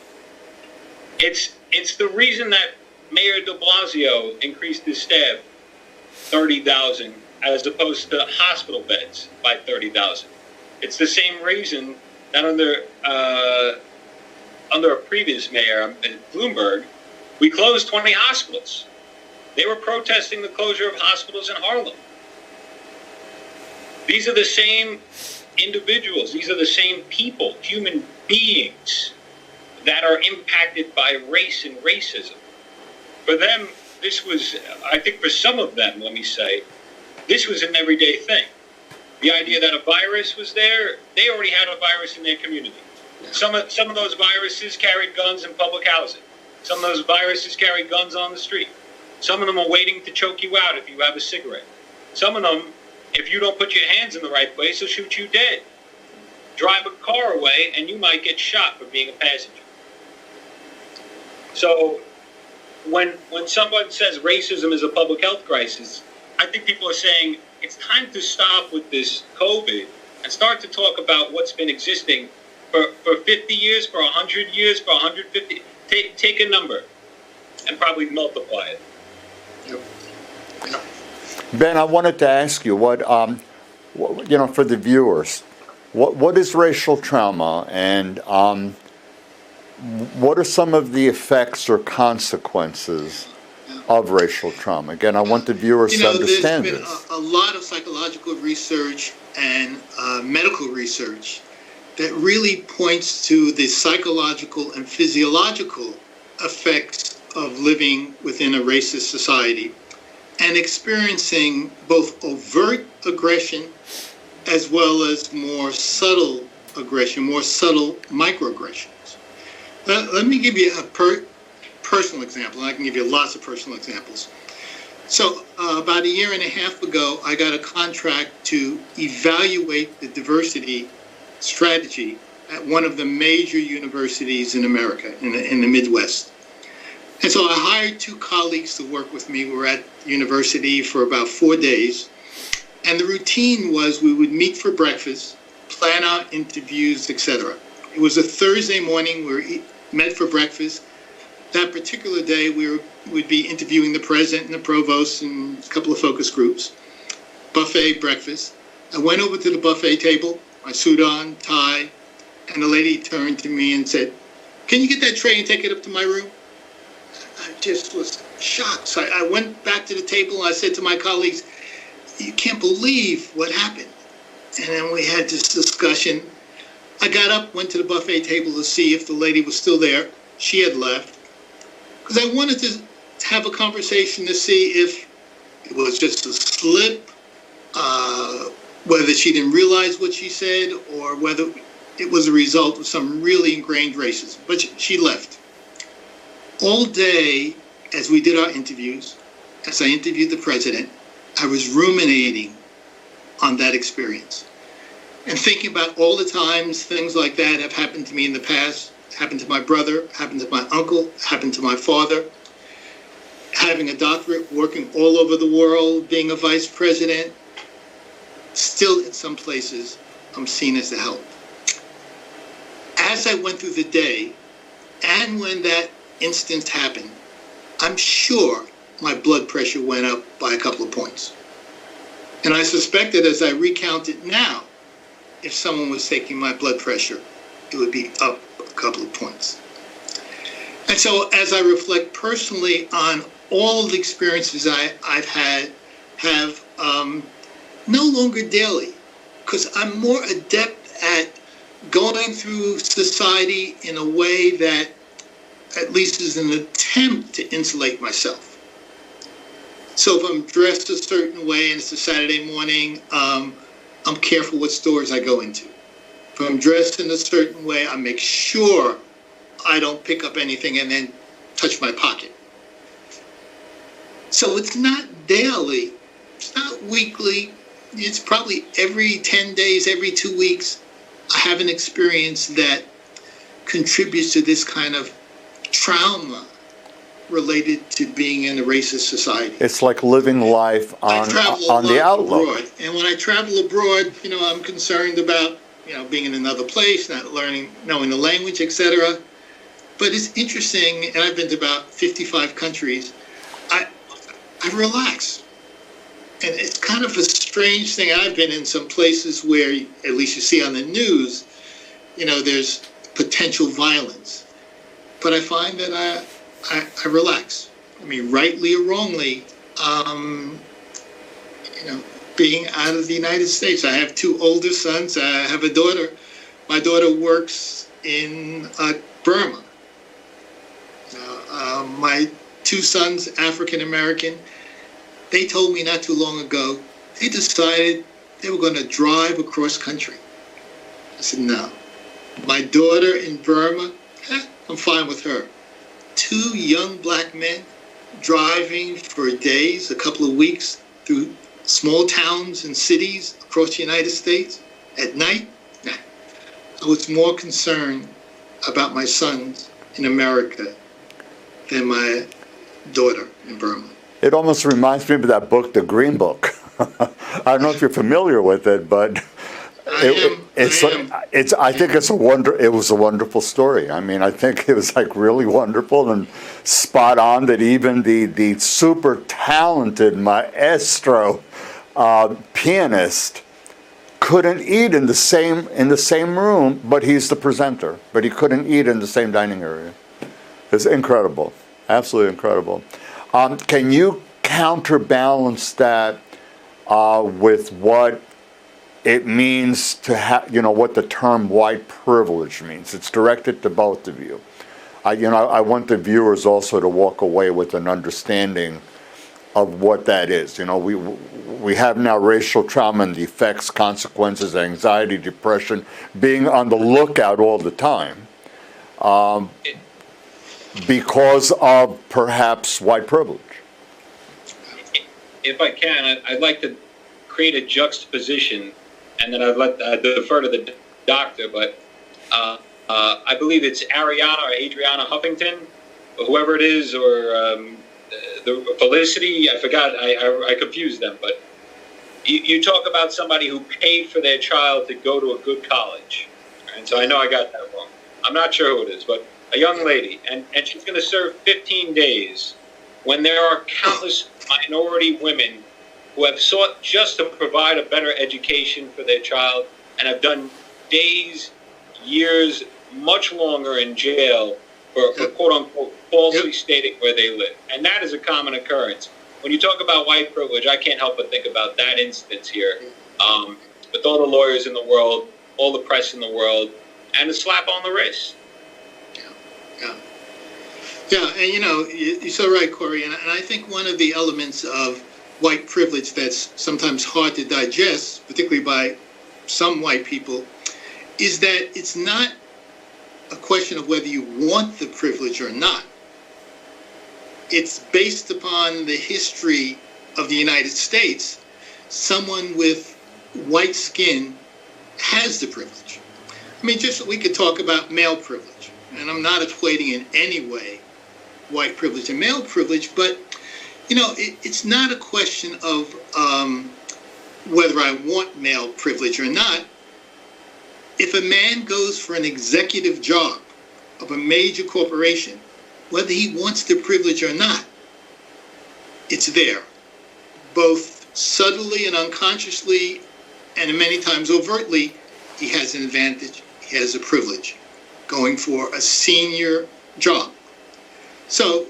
It's the reason that Mayor de Blasio increased his staff 30,000 as opposed to hospital beds by 30,000. It's the same reason that under a previous mayor, Bloomberg, we closed 20 hospitals. They were protesting the closure of hospitals in Harlem. These are the same individuals. These are the same people, human beings, that are impacted by race and racism. For them, this was, I think for some of them, let me say, this was an everyday thing. The idea that a virus was there, they already had a virus in their community. Some of those viruses carried guns in public housing. Some of those viruses carried guns on the street. Some of them are waiting to choke you out if you have a cigarette. Some of them, if you don't put your hands in the right place, they'll shoot you dead. Drive a car away and you might get shot for being a passenger. So when someone says racism is a public health crisis, I think people are saying it's time to stop with this COVID and start to talk about what's been existing for 50 years, for 100 years, for 150. Take a number and probably multiply it. Ben, I wanted to ask you what for the viewers, what is racial trauma, and what are some of the effects or consequences of racial trauma? Again, I want the viewers to understand this. There's been a lot of psychological research and medical research that really points to the psychological and physiological effects of living within a racist society and experiencing both overt aggression as well as more subtle aggression, more subtle microaggressions. Let me give you a personal example. I can give you lots of personal examples. So about a year and a half ago, I got a contract to evaluate the diversity strategy at one of the major universities in America, in the Midwest. And so I hired two colleagues to work with me. We were at the university for about 4 days. And the routine was we would meet for breakfast, plan out interviews, etc. It was a Thursday morning. We met for breakfast. That particular day, would be interviewing the president and the provost and a couple of focus groups. Buffet breakfast. I went over to the buffet table, my suit on, tie, and the lady turned to me and said, "Can you get that tray and take it up to my room?" I just was shocked. So I went back to the table and I said to my colleagues, "You can't believe what happened." And then we had this discussion. I got up, went to the buffet table to see if the lady was still there. She had left. Because I wanted to have a conversation to see if it was just a slip, whether she didn't realize what she said, or whether it was a result of some really ingrained racism. But she left. All day, as we did our interviews, as I interviewed the president, I was ruminating on that experience and thinking about all the times things like that have happened to me in the past, happened to my brother, happened to my uncle, happened to my father. Having a doctorate, working all over the world, being a vice president, still in some places I'm seen as a help. As I went through the day, and when that instance happened, I'm sure my blood pressure went up by a couple of points. And I suspect that as I recount it now, if someone was taking my blood pressure, it would be up a couple of points. And so as I reflect personally on all of the experiences I've have no longer daily, because I'm more adept at going through society in a way that at least is an attempt to insulate myself. So if I'm dressed a certain way and it's a Saturday morning, I'm careful what stores I go into. If I'm dressed in a certain way, I make sure I don't pick up anything and then touch my pocket. So it's not daily, it's not weekly, it's probably every 10 days, every 2 weeks, I have an experience that contributes to this kind of trauma related to being in a racist society. It's like living life on the outlook. Abroad, and when I travel abroad, I'm concerned about, being in another place, not knowing the language, etc. But it's interesting, and I've been to about 55 countries. I relax. And it's kind of a strange thing. I've been in some places where, at least you see on the news, there's potential violence. But I find that I relax. I mean, rightly or wrongly, being out of the United States. I have 2 older sons. I have a daughter. My daughter works in Burma. My 2 sons, African American, they told me not too long ago, they decided they were going to drive across country. I said, no. My daughter in Burma, I'm fine with her. 2 young black men driving for days, a couple of weeks, through small towns and cities across the United States at night? Nah. I was more concerned about my sons in America than my daughter in Burma. It almost reminds me of that book, The Green Book. I don't know if you're familiar with it, but I think it was a wonderful story. I mean, I think it was like really wonderful and spot on that even the super talented maestro pianist couldn't eat in the same room, but he's the presenter. But he couldn't eat in the same dining area. It's incredible, absolutely incredible. Can you counterbalance that with what it means to have, what the term white privilege means? It's directed to both of you. I want the viewers also to walk away with an understanding of what that is. We have now racial trauma and the effects, consequences, anxiety, depression, being on the lookout all the time because of perhaps white privilege. If I can, I'd like to create a juxtaposition, and then I'd defer to the doctor, but I believe it's Ariana or Adriana Huffington, or whoever it is, or the Felicity, I forgot, I confused them, but you talk about somebody who paid for their child to go to a good college, and so I know I got that wrong. I'm not sure who it is, but a young lady, and she's going to serve 15 days when there are countless minority women who have sought just to provide a better education for their child and have done days, years, much longer in jail for quote-unquote falsely stating where they live. And that is a common occurrence. When you talk about white privilege, I can't help but think about that instance here. With all the lawyers in the world, all the press in the world, and a slap on the wrist. Yeah, and you're so right, Cory, and I think one of the elements of white privilege that's sometimes hard to digest, particularly by some white people, is that it's not a question of whether you want the privilege or not. It's based upon the history of the United States. Someone with white skin has the privilege. I mean, we could talk about male privilege, and I'm not equating in any way white privilege and male privilege, but it's not a question of whether I want male privilege or not. If a man goes for an executive job of a major corporation, whether he wants the privilege or not, it's there, both subtly and unconsciously, and many times overtly. He has an advantage, he has a privilege going for a senior job. So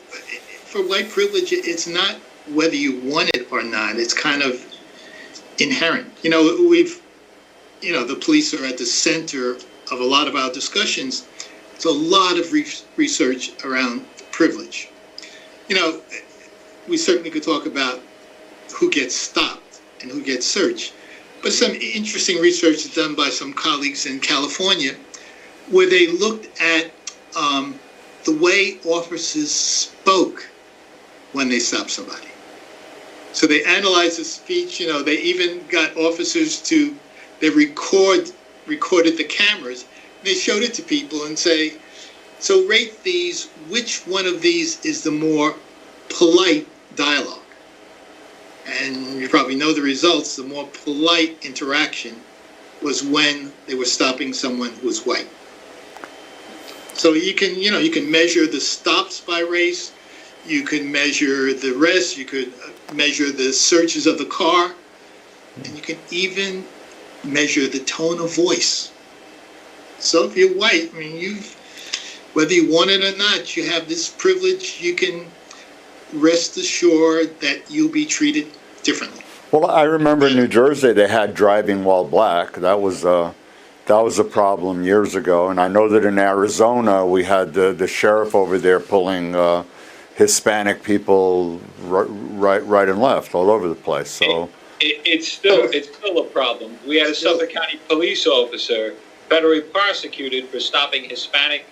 for white privilege, it's not whether you want it or not. It's kind of inherent. The police are at the center of a lot of our discussions. It's a lot of research around privilege. We certainly could talk about who gets stopped and who gets searched. But some interesting research is done by some colleagues in California where they looked at the way officers spoke when they stopped somebody. So they analyzed the speech. They even got officers they recorded the cameras. And they showed it to people and say, so rate these. Which one of these is the more polite dialogue? And you probably know the results. The more polite interaction was when they were stopping someone who was white. So you can measure the stops by race. You can measure the rest. You could measure the searches of the car, and you can even measure the tone of voice. So if you're white, whether you want it or not, you have this privilege. You can rest assured that you'll be treated differently. Well, I remember in New Jersey they had driving while black. That was a problem years ago, and I know that in Arizona we had the sheriff over there pulling Hispanic people right and left all over the place. So it's still a problem. We had a Suffolk County police officer federally prosecuted for stopping Hispanic,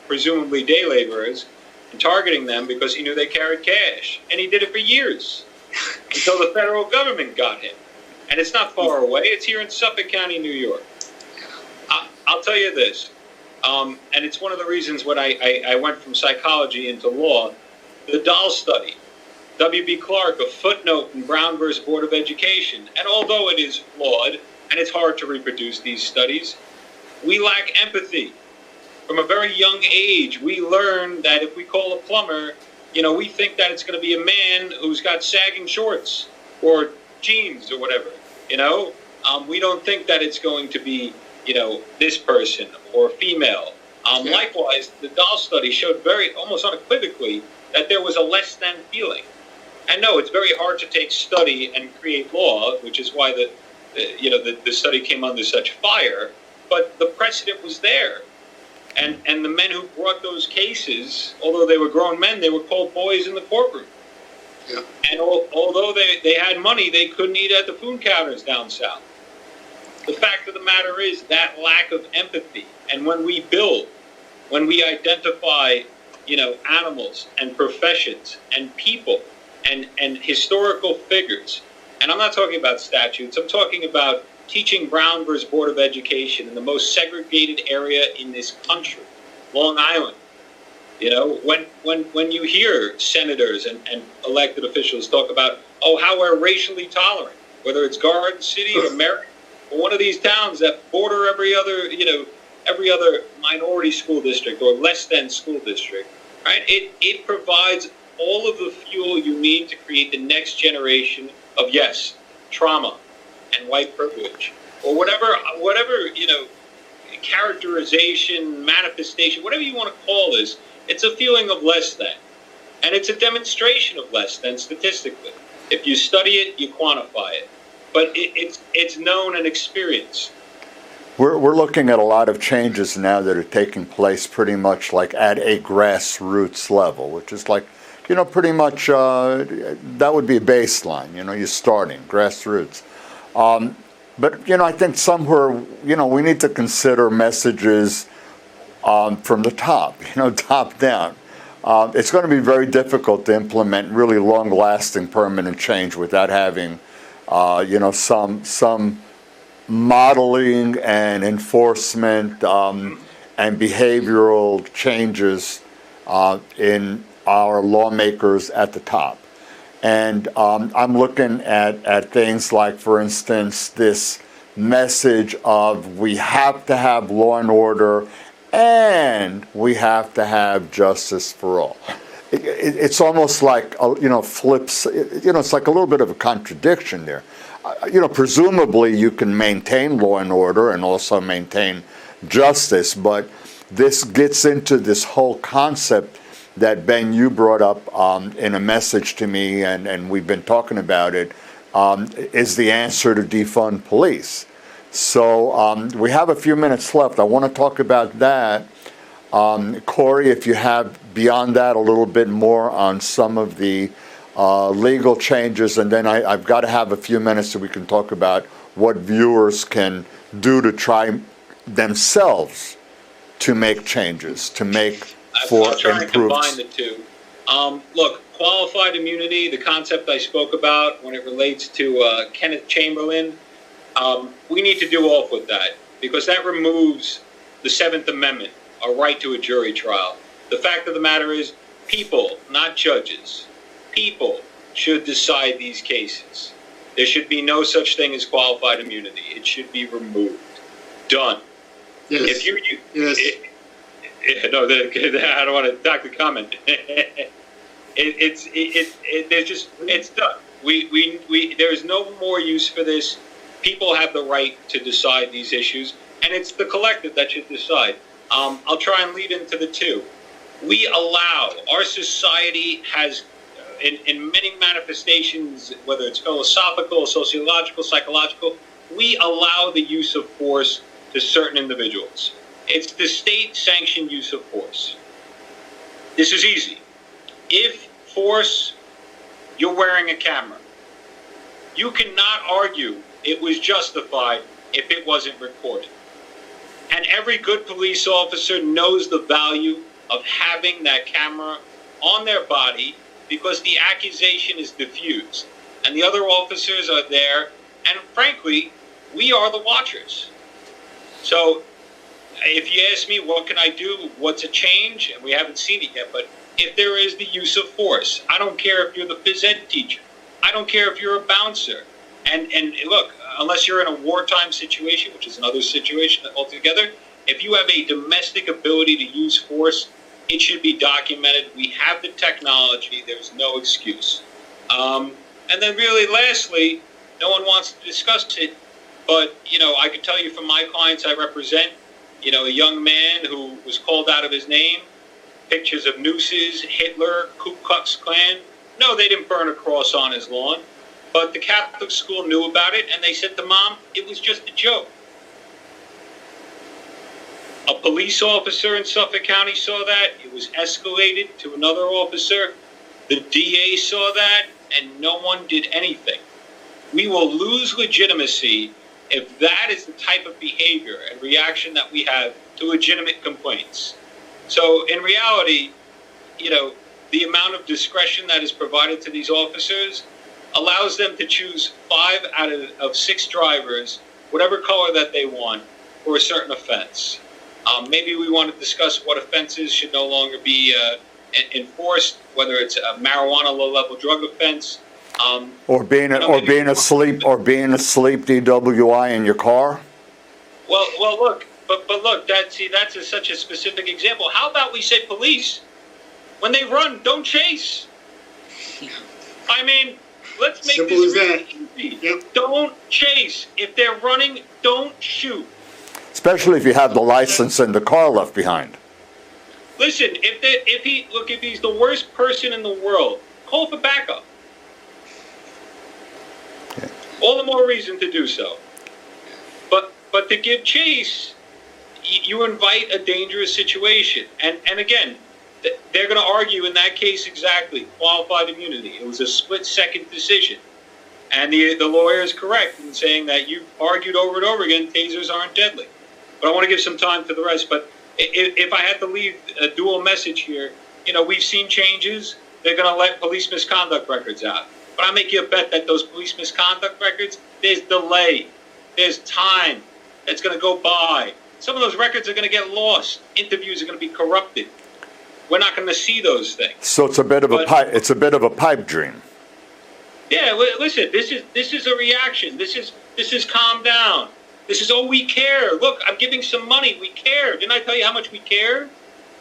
presumably day laborers, and targeting them because he knew they carried cash, and he did it for years until the federal government got him. And it's not far away. It's here in Suffolk County, New York. I'll tell you this, and it's one of the reasons when I went from psychology into law. The Dahl study, W.B. Clark, a footnote in Brown versus Board of Education. And although it is flawed, and it's hard to reproduce these studies, we lack empathy. From a very young age, we learn that if we call a plumber, we think that it's going to be a man who's got sagging shorts or jeans or whatever, We don't think that it's going to be, this person or female. Likewise, the Dahl study showed almost unequivocally that there was a less than feeling. And no, it's very hard to take study and create law, which is why the study came under such fire. But the precedent was there. And the men who brought those cases, although they were grown men, they were called boys in the courtroom. Yeah. And although they had money, they couldn't eat at the food counters down south. The fact of the matter is that lack of empathy. And when we build, when we identify animals and professions and people and historical figures. And I'm not talking about statutes. I'm talking about teaching Brown versus Board of Education in the most segregated area in this country, Long Island. When you hear senators and elected officials talk about, how we're racially tolerant, whether it's Garden City or Merritt, or one of these towns that border every other minority school district or less than school district, right? It provides all of the fuel you need to create the next generation of, trauma and white privilege, or whatever characterization, manifestation, whatever you want to call this. It's a feeling of less than, and it's a demonstration of less than statistically. If you study it, you quantify it, but it's known and experienced. We're looking at a lot of changes now that are taking place pretty much like at a grassroots level, which is like, pretty much that would be a baseline, you're starting, grassroots. But, I think somewhere, we need to consider messages from the top, top down. It's going to be very difficult to implement really long-lasting permanent change without having, some modeling and enforcement and behavioral changes in our lawmakers at the top. And I'm looking at things like, for instance, this message of we have to have law and order and we have to have justice for all. It's almost like, flips, it's like a little bit of a contradiction there. Presumably you can maintain law and order and also maintain justice, but this gets into this whole concept that, Ben, you brought up in a message to me, and we've been talking about it, is the answer to defund police. So we have a few minutes left. I want to talk about that. Cory, if you have beyond that a little bit more on some of the legal changes, and then I've got to have a few minutes so we can talk about what viewers can do to try themselves to make changes, to make for I'll try and improvements. combine the two. Look, qualified immunity, the concept I spoke about when it relates to Kenneth Chamberlain, we need to do off with that because that removes the Seventh Amendment, a right to a jury trial. The fact of the matter is, people, not judges, people should decide these cases. There should be no such thing as qualified immunity. It should be removed. Done. Yes. If you Yes. no, I don't want to dock the comment. It's done. There is no more use for this. People have the right to decide these issues, and it's the collective that should decide. I'll try and lead into the two. We allow, our society has, in many manifestations, whether it's philosophical, sociological, psychological, we allow the use of force to certain individuals. It's the state-sanctioned use of force. This is easy. If force, you're wearing a camera. You cannot argue it was justified if it wasn't recorded. And every good police officer knows the value of having that camera on their body because the accusation is diffused. And the other officers are there, and frankly, we are the watchers. So if you ask me, what can I do? What's a change? And we haven't seen it yet, but if there is the use of force, I don't care if you're the phys ed teacher. I don't care if you're a bouncer. And look, unless you're in a wartime situation, which is another situation altogether, if you have a domestic ability to use force, it should be documented. We have the technology. There's no excuse. And then really lastly, no one wants to discuss it, but, I can tell you from my clients I represent, a young man who was called out of his name, pictures of nooses, Hitler, Ku Klux Klan. No, they didn't burn a cross on his lawn, but the Catholic school knew about it, and they said to Mom, it was just a joke. A police officer in Suffolk County saw that. It was escalated to another officer. The DA saw that, and no one did anything. We will lose legitimacy if that is the type of behavior and reaction that we have to legitimate complaints. So in reality, the amount of discretion that is provided to these officers allows them to choose 5 out of 6 drivers, whatever color that they want, for a certain offense. Maybe we want to discuss what offenses should no longer be enforced, whether it's a marijuana low-level drug offense, or being asleep DWI in your car. Well, look, but look, that's such a specific example. How about we say police, when they run, don't chase? I mean, let's make Simple this as really that. easy. Yep. Don't chase. If they're running, don't shoot. Especially if you have the license and the car left behind. Listen, if he's the worst person in the world, call for backup. Yeah. All the more reason to do so. But to give chase, you invite a dangerous situation. And again, they're going to argue in that case exactly qualified immunity. It was a split-second decision. And the lawyer is correct in saying that you've argued over and over again, tasers aren't deadly. But I want to give some time for the rest. But if I had to leave a dual message here, we've seen changes. They're going to let police misconduct records out. But I make you a bet that those police misconduct records, there's delay. There's time that's going to go by. Some of those records are going to get lost. Interviews are going to be corrupted. We're not going to see those things. So it's a bit of a pipe dream. Yeah, listen. This is a reaction. This is calm down. This is, oh, we care. Look, I'm giving some money. We care. Didn't I tell you how much we care?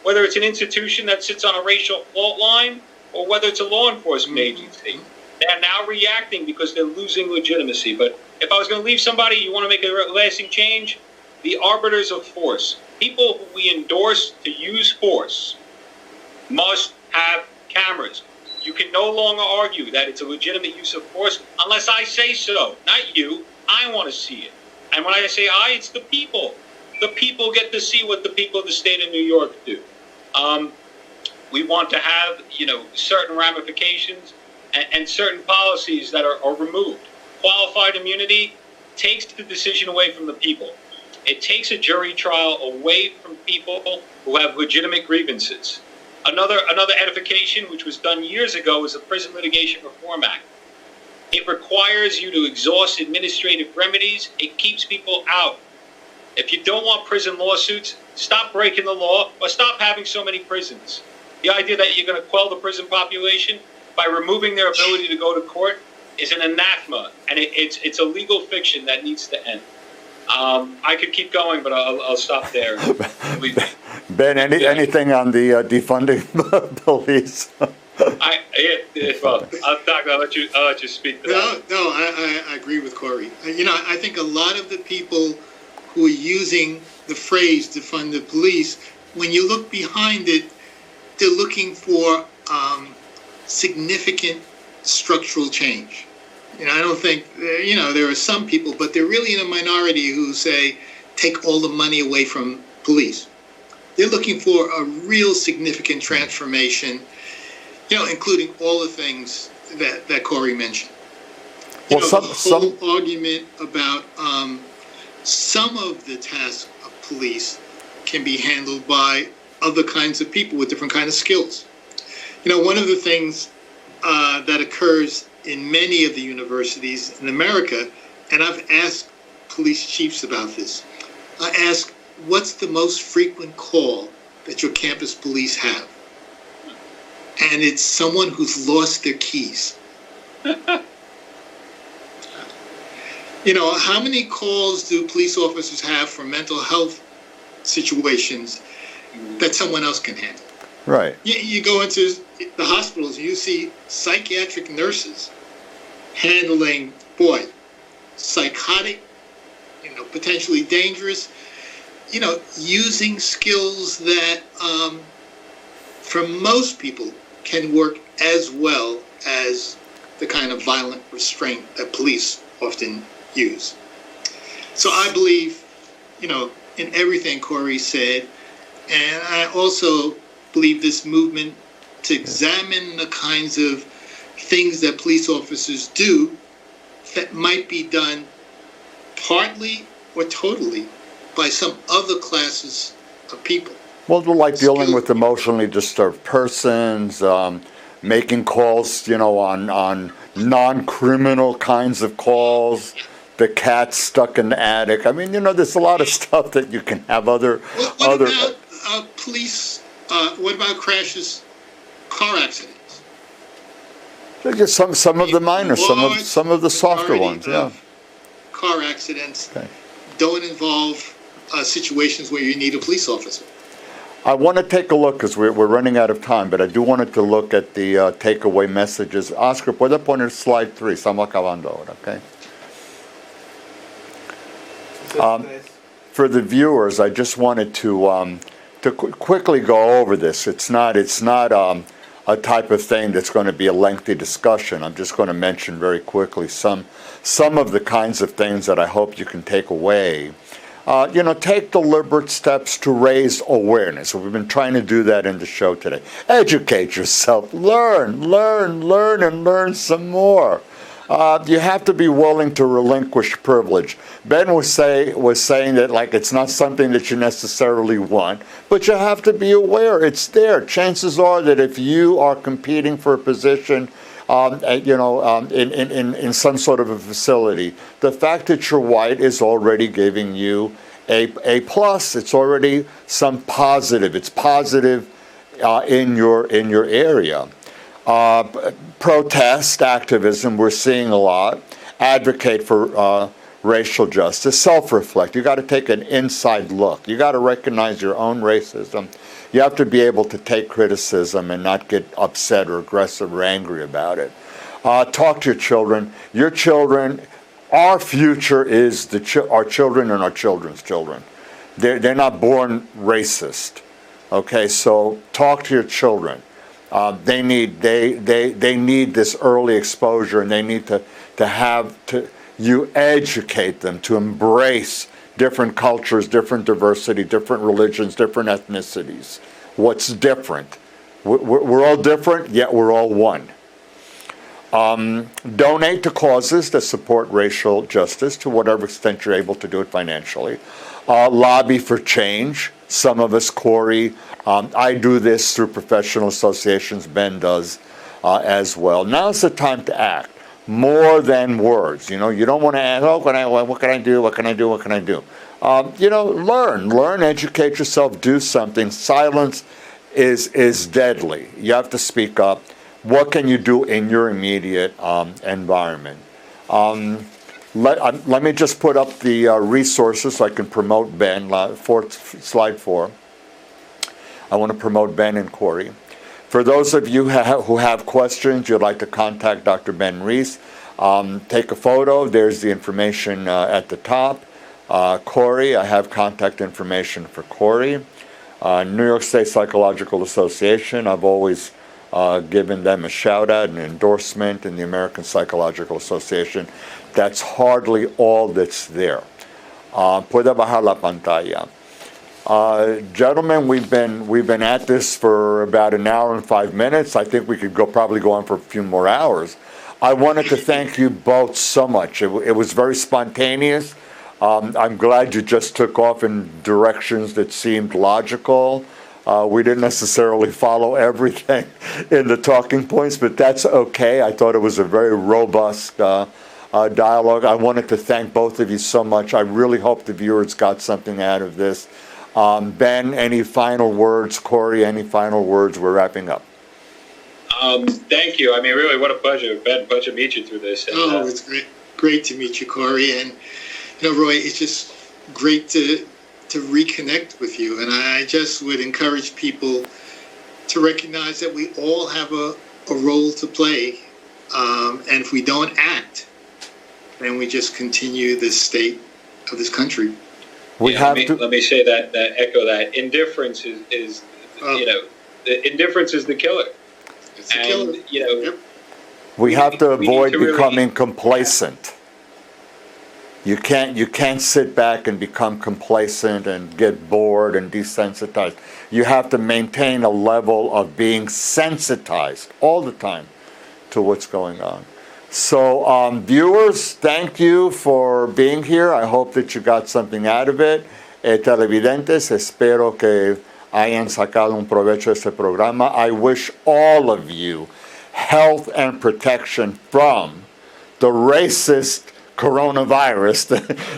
Whether it's an institution that sits on a racial fault line or whether it's a law enforcement agency. They're now reacting because they're losing legitimacy. But if I was going to leave somebody, you want to make a lasting change, the arbiters of force, people who we endorse to use force, must have cameras. You can no longer argue that it's a legitimate use of force unless I say so, not you. I want to see it. And when I say I, it's the people. The people get to see what the people of the state of New York do. We want to have, certain ramifications and certain policies that are removed. Qualified immunity takes the decision away from the people. It takes a jury trial away from people who have legitimate grievances. Another edification, which was done years ago, is the Prison Litigation Reform Act. It requires you to exhaust administrative remedies. It keeps people out. If you don't want prison lawsuits, stop breaking the law or stop having so many prisons. The idea that you're going to quell the prison population by removing their ability to go to court is an anathema, and it's a legal fiction that needs to end. I could keep going, but I'll stop there. Ben, anything on the defunding police? I'll let you speak to that. No, I agree with Cory. I think a lot of the people who are using the phrase defund the police, when you look behind it, they're looking for significant structural change. I don't think, there are some people, but they're really in a minority who say, take all the money away from police. They're looking for a real significant transformation, including all the things that Cory mentioned. Well, the whole argument about some of the tasks of police can be handled by other kinds of people with different kinds of skills. One of the things that occurs in many of the universities in America, and I've asked police chiefs about this, I ask, what's the most frequent call that your campus police have? And it's someone who's lost their keys. How many calls do police officers have for mental health situations that someone else can handle? Right. You go into the hospitals, you see psychiatric nurses handling, psychotic, potentially dangerous, using skills that for most people can work as well as the kind of violent restraint that police often use. So I believe, in everything Cory said, and I also believe this movement to examine the kinds of things that police officers do that might be done partly or totally by some other classes of people. Well, like dealing with emotionally disturbed persons, making calls, on non-criminal kinds of calls, the cat stuck in the attic. I mean, there's a lot of stuff that you can have other... What about police, what about crashes, car accidents? Just some of the minor, some of the softer ones, yeah. Car accidents don't involve situations where you need a police officer. I want to take a look, because we're running out of time, but I do want to look at the takeaway messages. Oscar, puede poner slide 3, estamos acabando ahora, okay? For the viewers, I just wanted to quickly go over this. It's not a type of thing that's going to be a lengthy discussion. I'm just going to mention very quickly some of the kinds of things that I hope you can take away. Take deliberate steps to raise awareness. We've been trying to do that in the show today. Educate yourself. Learn, and learn some more. You have to be willing to relinquish privilege. Ben was saying that it's not something that you necessarily want, but you have to be aware it's there. Chances are that if you are competing for a position, in some sort of a facility, the fact that you're white is already giving you a plus. It's already some positive. It's positive in your area. Protest activism, we're seeing a lot. Advocate for racial justice. Self-reflect. You got to take an inside look. You got to recognize your own racism. You have to be able to take criticism and not get upset or aggressive or angry about it. Talk to your children. Your children, our future is our children and our children's children. They're not born racist. Okay, so talk to your children. They need this early exposure, and they need you educate them to embrace different cultures, different diversity, different religions, different ethnicities. What's different? We're all different, yet we're all one. Donate to causes that support racial justice to whatever extent you're able to do it financially. lobby for change. Some of us, Cory, I do this through professional associations. Ben does as well. Now's the time to act more than words. You don't want to ask, oh, what can I do? What can I do? What can I do? Learn, educate yourself, do something. Silence is deadly. You have to speak up. What can you do in your immediate environment? Let me just put up the resources so I can promote Ben. Slide 4. I want to promote Ben and Cory. For those of you who have questions, you'd like to contact Dr. Ben Reese, take a photo. There's the information at the top. Cory, I have contact information for Cory. New York State Psychological Association, I've always given them a shout out, an endorsement in the American Psychological Association. That's hardly all that's there. Puede bajar la pantalla. Gentlemen, we've been at this for about an hour and 5 minutes. I think we could probably go on for a few more hours. I wanted to thank you both so much. It was very spontaneous. I'm glad you just took off in directions that seemed logical. We didn't necessarily follow everything in the talking points, but that's okay. I thought it was a very robust dialogue. I wanted to thank both of you so much. I really hope the viewers got something out of this. Ben, any final words? Cory, any final words? We're wrapping up. Thank you. I mean, really, what a pleasure. Ben, pleasure to meet you through this. And, it's great to meet you, Cory. And, Roy, it's just great to reconnect with you. And I just would encourage people to recognize that we all have a role to play. And if we don't act, then we just continue the state of this country. Let me say that echo that indifference is indifference is the killer. It's the killer. Yep. We have to avoid becoming complacent. You can't sit back and become complacent and get bored and desensitized. You have to maintain a level of being sensitized all the time to what's going on. So, viewers, thank you for being here. I hope that you got something out of it. Televidentes, espero que hayan sacado un provecho de este programa. I wish all of you health and protection from the racist coronavirus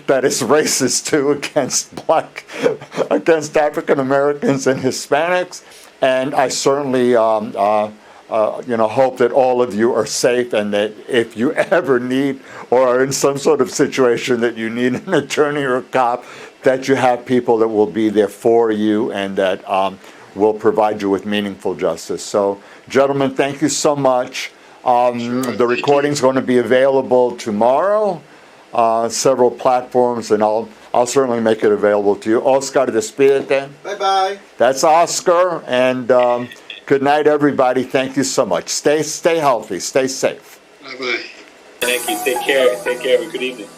that is racist too against African Americans and Hispanics. And I certainly hope that all of you are safe, and that if you ever need or are in some sort of situation that you need an attorney or a cop, that you have people that will be there for you and that will provide you with meaningful justice. So, gentlemen, thank you so much. The recording's going to be available tomorrow, several platforms, and I'll certainly make it available to you. Oscar, despídete. Bye-bye. That's Oscar, and good night, everybody. Thank you so much. Stay healthy. Stay safe. Bye-bye. Thank you. Take care. Have a good evening.